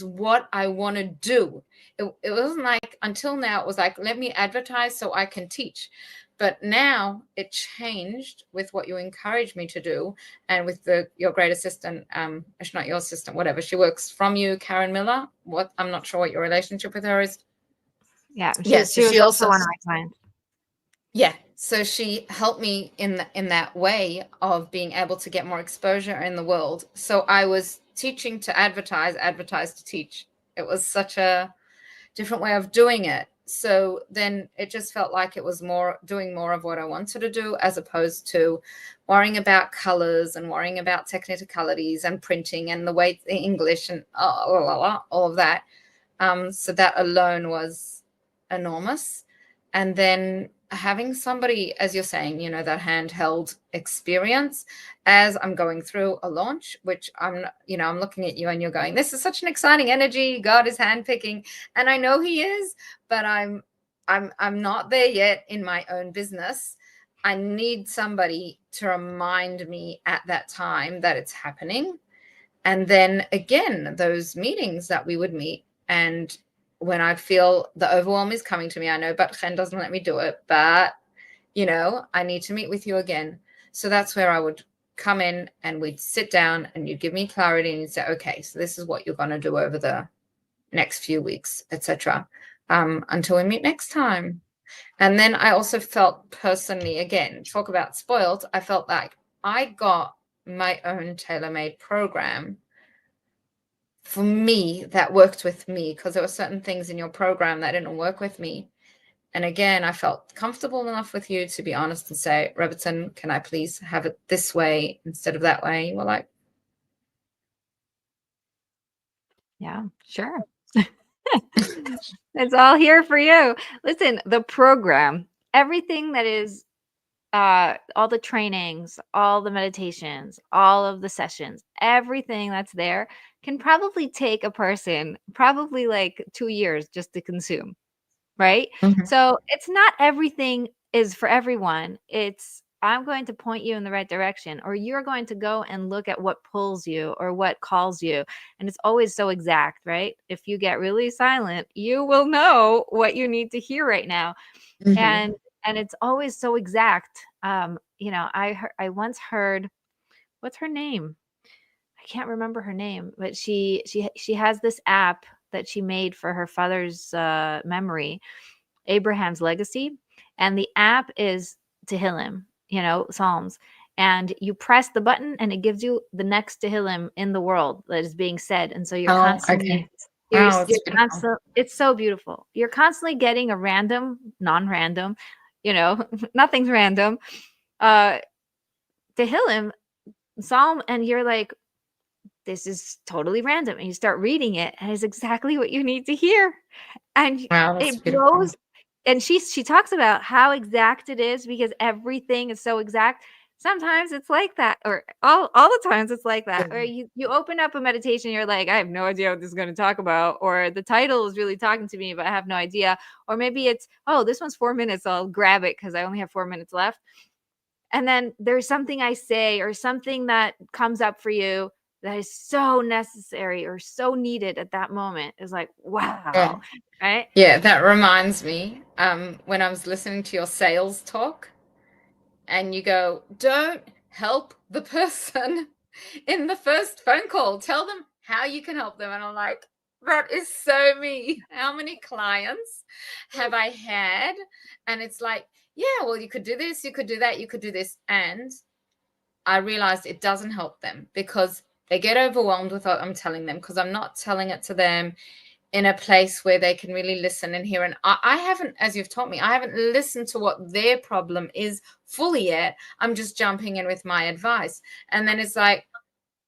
what I want to do. It wasn't like, until now, it was like, let me advertise so I can teach. But now it changed with what you encourage me to do, and with your great assistant, actually not your assistant, whatever. She works from you, Karen Miller. I'm not sure what your relationship with her is. Yeah, Yes, she was also one of my clients. Yeah, so she helped me in that way of being able to get more exposure in the world. So I was teaching to advertise to teach. It was such a different way of doing it. So then it just felt like it was doing more of what I wanted to do, as opposed to worrying about colors and worrying about technicalities and printing and the way the English and all of that. So that alone was enormous. And then having somebody, as you're saying, that handheld experience as I'm going through a launch, which I'm looking at you and you're going, this is such an exciting energy. God is handpicking. And I know he is, but I'm not there yet in my own business. I need somebody to remind me at that time that it's happening. And then again, those meetings that we would meet, and when I feel the overwhelm is coming to me, I know Bat-Chen doesn't let me do it, but I need to meet with you again. So that's where I would come in and we'd sit down and you'd give me clarity and you'd say, okay, so this is what you're going to do over the next few weeks, etc. Until we meet next time. And then I also felt personally, again, talk about spoiled, I felt like I got my own tailor-made program for me that worked with me, because there were certain things in your program that didn't work with me. And again, I felt comfortable enough with you to be honest and say, Rebbetzin, can I please have it this way instead of that way? You were like, yeah, sure. It's all here for you. Listen, the program, everything that is all the trainings, all the meditations, all of the sessions, everything that's there can probably take a person probably like 2 years just to consume, right? mm-hmm. So it's not everything is for everyone. It's I'm going to point you in the right direction, or you're going to go and look at what pulls you or what calls you. And it's always so exact, right? If you get really silent, you will know what you need to hear right now. Mm-hmm. And it's always so exact. I once heard, what's her name? I can't remember her name, but she has this app that she made for her father's memory, Abraham's legacy, and the app is Tehillim, Psalms. And you press the button and it gives you the next Tehillim in the world that is being said. And so you're constantly Okay. Wow, it's so beautiful. You're constantly getting a random, non-random, nothing's random. Tehillim Psalm, and you're like, this is totally random. And you start reading it, and it's exactly what you need to hear. And wow, that's it beautiful. blows. And she talks about how exact it is because everything is so exact. Sometimes it's like that, or all the times it's like that. Or you open up a meditation, you're like, I have no idea what this is going to talk about, or the title is really talking to me, but I have no idea. Or maybe it's, oh, this one's 4 minutes, so I'll grab it because I only have 4 minutes left. And then there's something I say or something that comes up for you that is so necessary or so needed at that moment. Is like, wow, right? Yeah, that reminds me, when I was listening to your sales talk, and you go, don't help the person in the first phone call. Tell them how you can help them. And I'm like, that is so me. How many clients have I had? And it's like, yeah, well, you could do this, you could do that, you could do this. And I realized it doesn't help them because they get overwhelmed with what I'm telling them, because I'm not telling it to them in a place where they can really listen and hear. And I haven't, as you've taught me, I haven't listened to what their problem is fully yet. I'm just jumping in with my advice. And then it's like,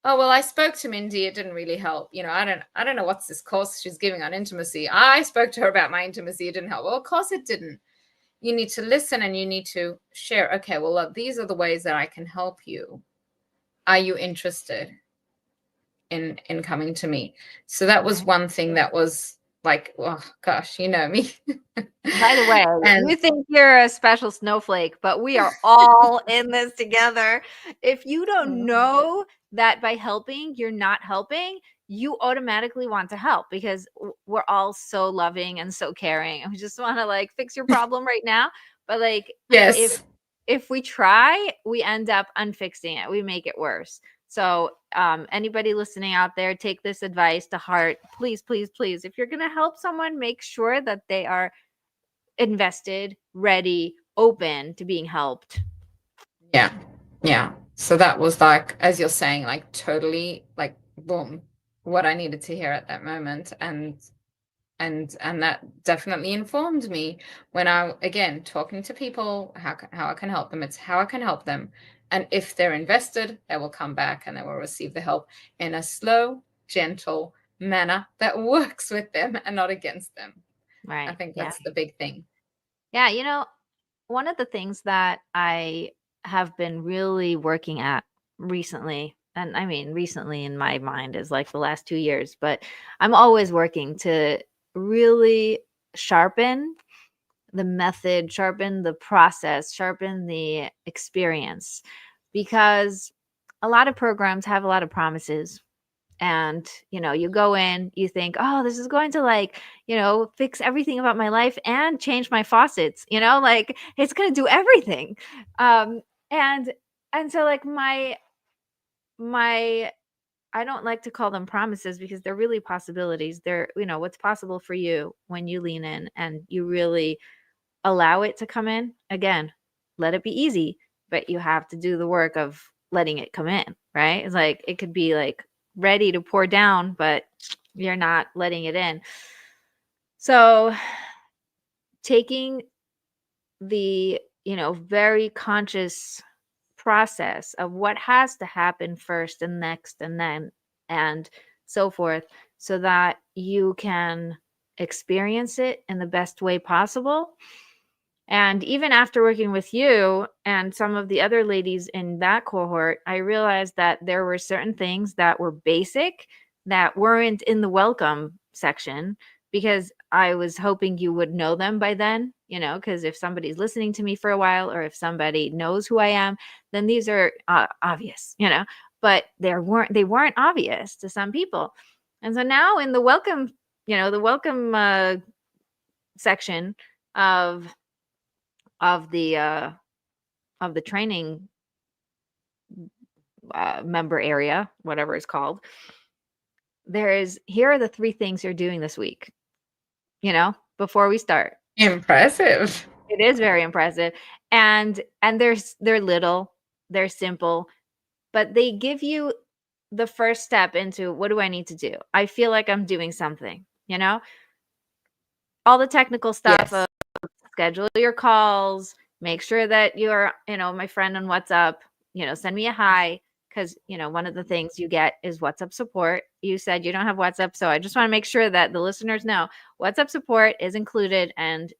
oh, well, I spoke to Mindy. It didn't really help. I don't know what's this course she's giving on intimacy. I spoke to her about my intimacy. It didn't help. Well, of course it didn't. You need to listen and you need to share. Okay, well, look, these are the ways that I can help you. Are you interested in coming to me? So that was one thing that was like, oh gosh, you know me. By the way, And you think you're a special snowflake, but we are all in this together. If you don't know that by helping, you're not helping, you automatically want to help because we're all so loving and so caring. And we just want to like fix your problem right now. But like yes, if we try, we end up unfixing it. We make it worse. So anybody listening out there, take this advice to heart. Please, please, please. If you're going to help someone, make sure that they are invested, ready, open to being helped. yeah, yeah. So that was like, as you're saying, like totally like boom, what I needed to hear at that moment. And that definitely informed me when I, again, talking to people, how I can help them. It's how I can help them. And if they're invested, they will come back and they will receive the help in a slow, gentle manner that works with them and not against them. I Right. think Yeah. that's the big thing. Yeah. You know, one of the things that I have been really working at recently, and I mean, recently in my mind is like the last 2 years, but I'm always working to really sharpen the method, sharpen the process, sharpen the experience because a lot of programs have a lot of promises. And you go in, you think, oh, this is going to like fix everything about my life and change my faucets, like it's going to do everything. Um and and so like my I don't like to call them promises because they're really possibilities. They're what's possible for you when you lean in and you really allow it to come in. Again, let it be easy, but you have to do the work of letting it come in, right? It's like it could be like ready to pour down, but you're not letting it in. So taking the, very conscious process of what has to happen first and next and then and so forth so that you can experience it in the best way possible. And even after working with you and some of the other ladies in that cohort, I realized that there were certain things that were basic that weren't in the welcome section because I was hoping you would know them by then, because if somebody's listening to me for a while or if somebody knows who I am, then these are obvious, but they weren't obvious to some people. And so now in the welcome, the welcome section of of the uh of the training member area, whatever it's called, here are the 3 things you're doing this week, before we start. Impressive. It is very impressive. And they're little, they're simple, but they give you the first step into what do I need to do? I feel like I'm doing something, all the technical stuff Yes. of schedule your calls, make sure that you're, my friend on WhatsApp, send me a hi. Because, one of the things you get is WhatsApp support. You said you don't have WhatsApp. So I just want to make sure that the listeners know WhatsApp support is included. And,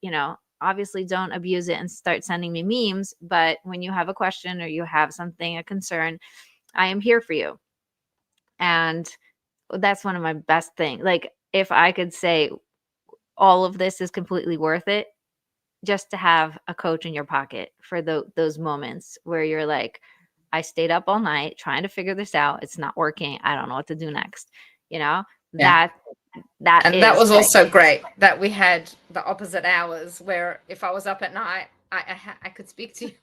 obviously don't abuse it and start sending me memes. But when you have a question or you have something, a concern, I am here for you. And that's one of my best things. Like, if I could say all of this is completely worth it, just to have a coach in your pocket for those moments where you're like, I stayed up all night trying to figure this out. It's not working. I don't know what to do next. You know, Yeah. that that And that is was like, also great that we had the opposite hours where if I was up at night, I could speak to you.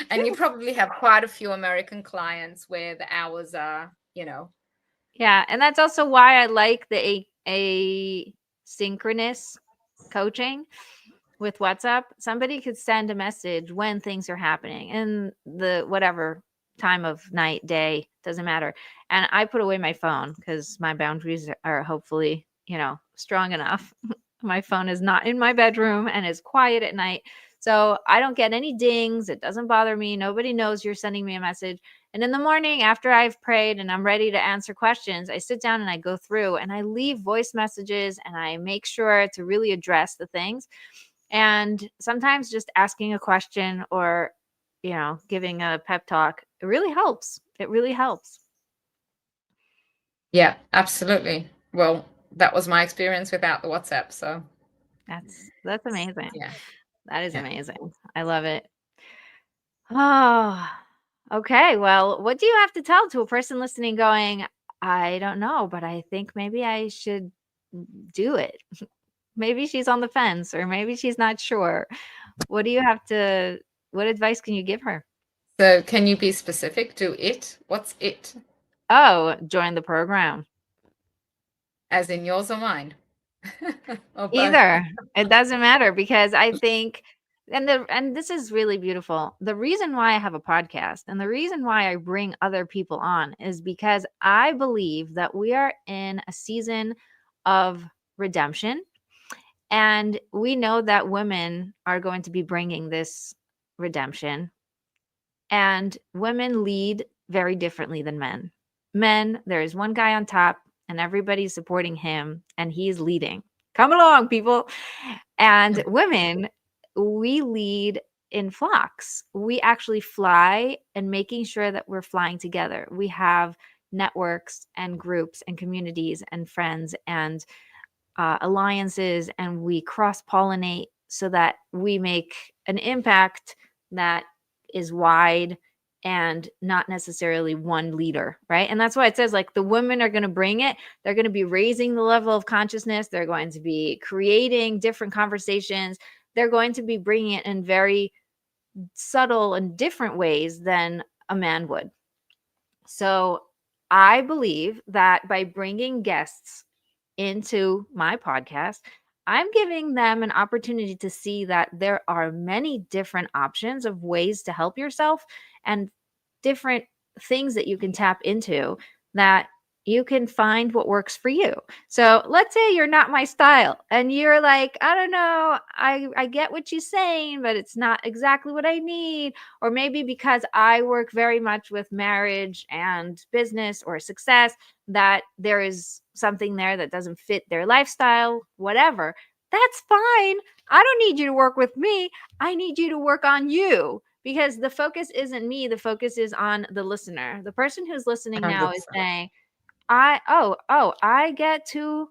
And you probably have quite a few American clients where the hours are, yeah. And that's also why I like the asynchronous coaching with WhatsApp. Somebody could send a message when things are happening in the whatever time of night, day, doesn't matter. And I put away my phone because my boundaries are hopefully, strong enough. My phone is not in my bedroom and is quiet at night. So I don't get any dings. It doesn't bother me. Nobody knows you're sending me a message. And in the morning, after I've prayed and I'm ready to answer questions, I sit down and I go through and I leave voice messages and I make sure to really address the things. And sometimes just asking a question or, giving a pep talk, it really helps. It really helps. Yeah, absolutely. Well, that was my experience without the WhatsApp. So That's amazing. yeah, That is yeah. amazing. I love it. Oh, okay. Well, what do you have to tell to a person listening going, I don't know, but I think maybe I should do it? Maybe she's on the fence or maybe she's not sure. What advice can you give her? So can you be specific? Do it. What's it? Oh, join the program. As in yours or mine? Or both? Either. It doesn't matter because I think and this is really beautiful. The reason why I have a podcast and the reason why I bring other people on is because I believe that we are in a season of redemption, and we know that women are going to be bringing this redemption, and women lead very differently than men. Men, there is one guy on top and everybody's supporting him and he's leading. Come along, people. And women, we lead in flocks. We actually fly and making sure that we're flying together. We have networks and groups and communities and friends and alliances, and we cross pollinate so that we make an impact that is wide and not necessarily one leader, right? And that's why it says like the women are going to bring it. They're going to be raising the level of consciousness. They're going to be creating different conversations. They're going to be bringing it in very subtle and different ways than a man would. So I believe that by bringing guests into my podcast, I'm giving them an opportunity to see that there are many different options of ways to help yourself and different things that you can tap into that you can find what works for you. So let's say you're not my style and you're like, I don't know, I get what you're saying, but it's not exactly what I need. Or maybe because I work very much with marriage and business or success, that there is something there that doesn't fit their lifestyle, whatever. That's fine. I don't need you to work with me. I need you to work on you, because the focus isn't me. The focus is on the listener. The person who's listening now is 100%. saying, I get to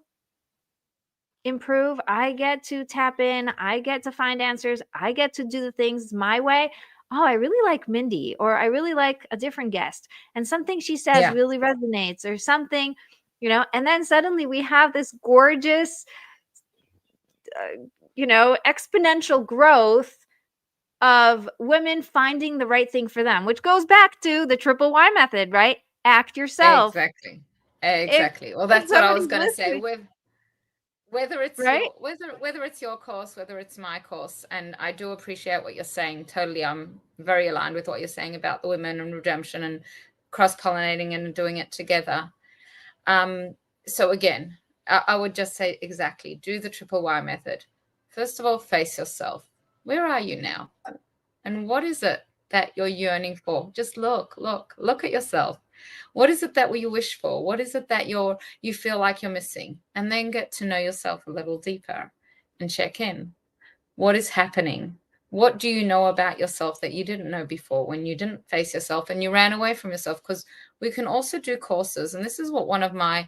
improve. I get to tap in. I get to find answers. I get to do the things my way. Oh, I really like Mindy, or I really like a different guest, and something she says Yeah, really resonates, or something, and then suddenly we have this gorgeous, exponential growth of women finding the right thing for them, which goes back to the triple Y method, right? Act yourself. exactly. If Exactly. Well, if that's what I was somebody's going to say. listening, Whether it's right? your whether it's your course, whether it's my course, and I do appreciate what you're saying. Totally, I'm very aligned with what you're saying about the women and redemption and cross-pollinating and doing it together. So again, I would just say exactly, do the triple Y method. First of all, face yourself. Where are you now? And what is it that you're yearning for? Just look at yourself. What is it that you wish for? What is it that you feel like you're missing? And then get to know yourself a little deeper and check in. What is happening? What do you know about yourself that you didn't know before when you didn't face yourself and you ran away from yourself? Because we can also do courses. And this is what one of my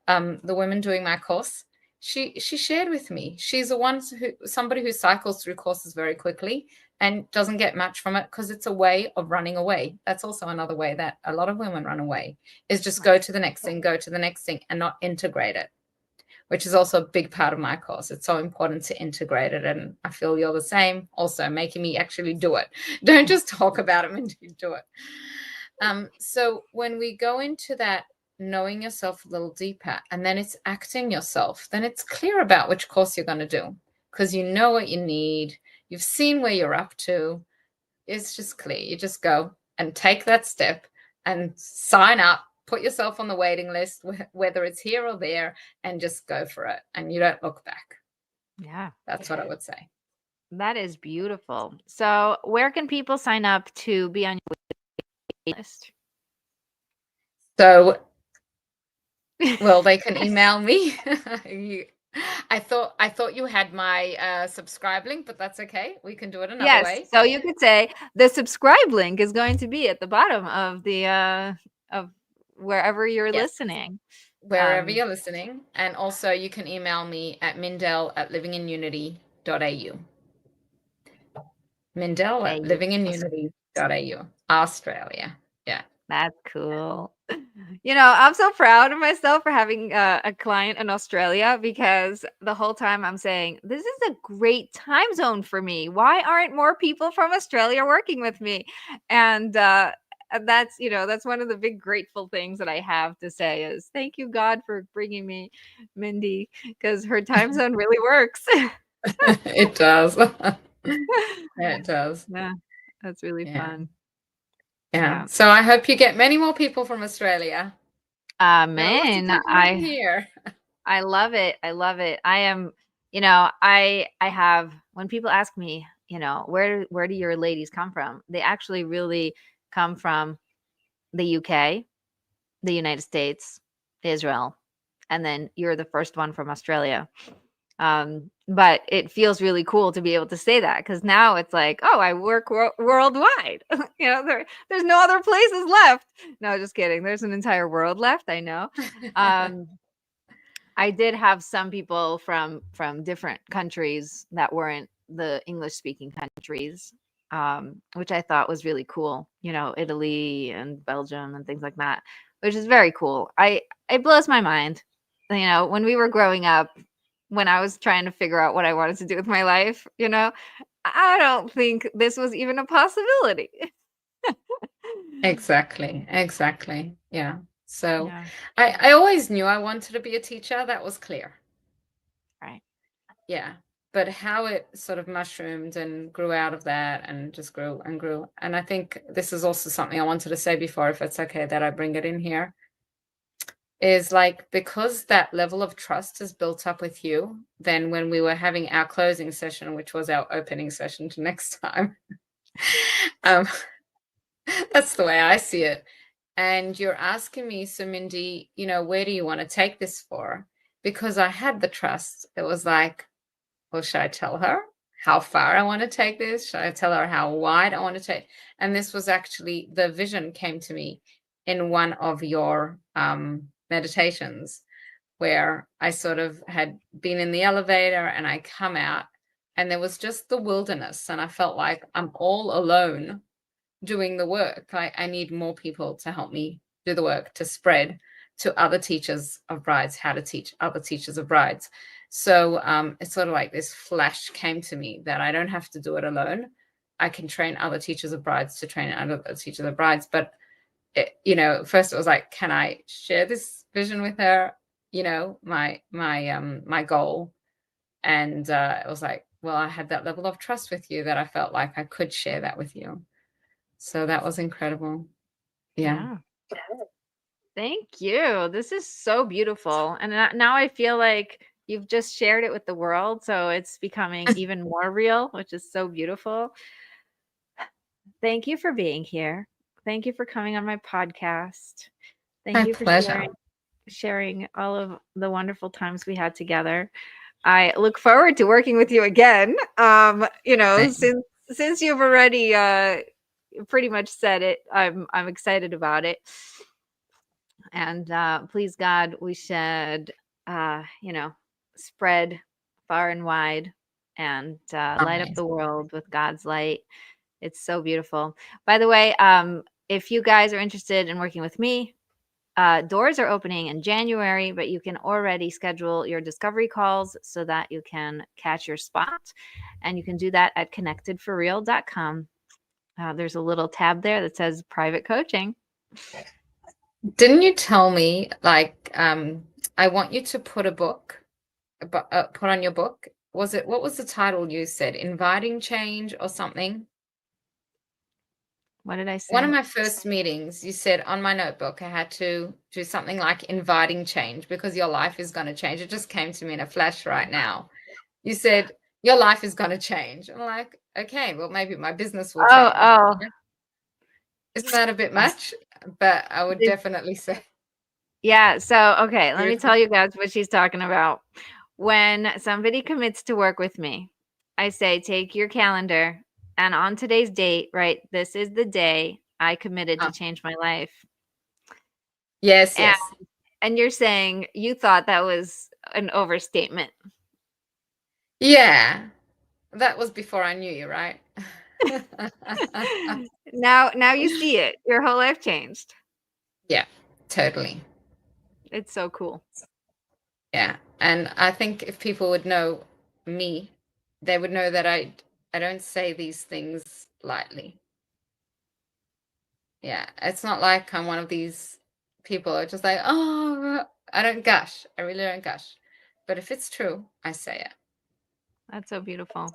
the women doing my course, she shared with me. She's somebody who cycles through courses very quickly and doesn't get much from it because it's a way of running away. That's also another way that a lot of women run away, is just go to the next thing, and not integrate it, which is also a big part of my course. It's so important to integrate it. And I feel you're the same, also making me actually do it. Don't just talk about it, and do it. So when we go into that knowing yourself a little deeper, and then it's acting yourself, then it's clear about which course you're going to do, because you know what you need. You've seen where you're up to. It's just clear. You just go and take that step and sign up put yourself on the waiting list, whether it's here or there, and just go for it. And you don't look back. Yeah. That's what I would say. That is beautiful. So, where can people sign up to be on your waiting list? So, well, they can email me. I thought you had my subscribe link, but that's okay. We can do it another Yes. way. So you could say the subscribe link is going to be at the bottom of the of wherever you're Yes, listening. wherever you're listening. And also you can email me at mindell@livinginunity.au. Mindell at livinginunity.au. Australia. Yeah. That's cool. I'm so proud of myself for having a client in Australia, because the whole time I'm saying, this is a great time zone for me. Why aren't more people from Australia working with me? And that's one of the big grateful things that I have to say is thank you, God, for bringing me Mindy, because her time zone really works. It does. Yeah, it does. Yeah, that's really Yeah. fun. Yeah. So I hope you get many more people from Australia. There are lots of Man, people in here. I love it. I love it. I am, I have, when people ask me, where do your ladies come from? They actually really come from the UK, the United States, Israel, and then you're the first one from Australia. But it feels really cool to be able to say that, because now it's like, oh, I work worldwide. There's no other places left. No, just kidding. There's an entire world left. I know. I did have some people from different countries that weren't the English speaking countries, which I thought was really cool. Italy and Belgium and things like that, which is very cool. It blows my mind. When we were growing up, when I was trying to figure out what I wanted to do with my life, I don't think this was even a possibility. Exactly. Exactly. Yeah. So Yeah. I always knew I wanted to be a teacher. That was clear. Right. Yeah. But how it sort of mushroomed and grew out of that and just grew and grew. And I think this is also something I wanted to say before, if it's okay that I bring it in here, is like, because that level of trust is built up with you, then when we were having our closing session, which was our opening session to next time, um, that's the way I see it. And you're asking me, so Mindy, where do you want to take this for? Because I had the trust. It was like, well, should I tell her how far I want to take this? Should I tell her how wide I want to take? And this was actually, the vision came to me in one of your meditations, where I sort of had been in the elevator and I come out and there was just the wilderness. And I felt like I'm all alone doing the work. I need more people to help me do the work, to spread to other teachers of brides how to teach other teachers of brides. So it's sort of like this flash came to me that I don't have to do it alone. I can train other teachers of brides to train other teachers of brides. But first it was like, can I share this vision with her? My goal. And it was like, well, I had that level of trust with you that I felt like I could share that with you. So that was incredible. Yeah. Thank you. This is so beautiful. And now I feel like you've just shared it with the world. So it's becoming even more real, which is so beautiful. Thank you for being here. Thank you for coming on my podcast. Thank My you for pleasure. sharing all of the wonderful times we had together. I look forward to working with you again. Since you've already pretty much said it, I'm excited about it. And please God, we should spread far and wide and light up Amazing. the world with God's light. It's so beautiful. By the way, if you guys are interested in working with me, doors are opening in January, but you can already schedule your discovery calls so that you can catch your spot. And you can do that at connectedforreal.com. There's a little tab there that says private coaching. Didn't you tell me, like, I want you to put put on your book? What was the title you said? Inviting change or something? What did I One of say? my first meetings, you said on my notebook, I had to do something like inviting change because your life is going to change. It just came to me in a flash right now. You said, your life is going to change. I'm like, okay, well, maybe my business will Oh, change. oh. Isn't that a bit Yes. much? But I would definitely say, Yeah, so, okay, let me seriously. tell you guys what she's talking about. When somebody commits to work with me, I say, "Take your calendar, and on today's date, right, this is the day I committed to Oh, change my life." yes, And yes. and you're saying you thought that was an overstatement. Yeah. That was before I knew you, right? Now you see it. Your whole life changed. Yeah, totally. It's so cool. Yeah. And I think if people would know me, they would know that I don't say these things lightly. Yeah. It's not like I'm one of these people who are just like, oh, I don't gush. I really don't gush. But if it's true, I say it. That's so beautiful.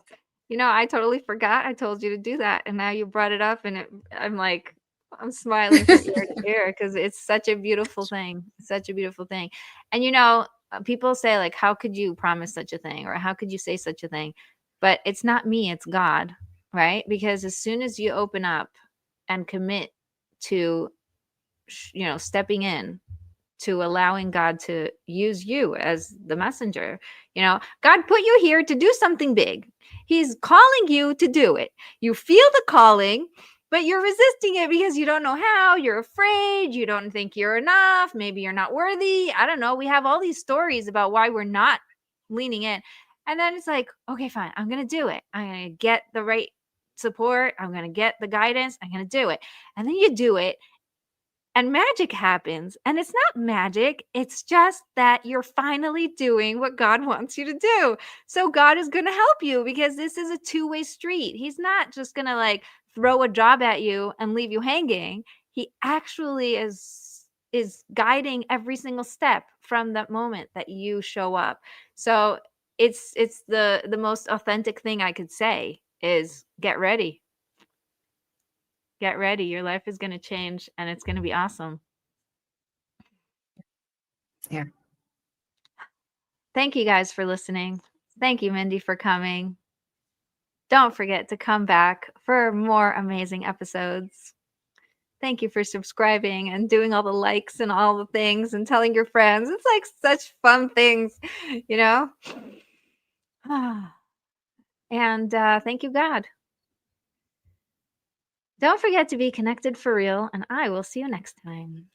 I totally forgot I told you to do that, and now you brought it up, and I'm like, I'm smiling from ear to ear because it's such a beautiful thing. Such a beautiful thing. And people say like, how could you promise such a thing, or how could you say such a thing? But it's not me, it's God, right? Because as soon as you open up and commit to, stepping in to allowing God to use you as the messenger. God put you here to do something big. He's calling you to do it. You feel the calling, but you're resisting it because you don't know how. You're afraid. You don't think you're enough. Maybe you're not worthy. I don't know. We have all these stories about why we're not leaning in. And then it's like, okay, fine. I'm going to do it. I'm going to get the right support. I'm going to get the guidance. I'm going to do it. And then you do it and magic happens. And it's not magic, it's just that you're finally doing what God wants you to do. So God is going to help you because this is a two-way street. He's not just going to like throw a job at you and leave you hanging. He actually is guiding every single step from that moment that you show up. So it's the most authentic thing I could say is get ready. Get ready. Your life is going to change and it's going to be awesome. Yeah. Thank you guys for listening. Thank you, Mindy, for coming. Don't forget to come back for more amazing episodes. Thank you for subscribing and doing all the likes and all the things and telling your friends. It's like such fun things, you know? And thank you, God. Don't forget to be connected for real, and I will see you next time.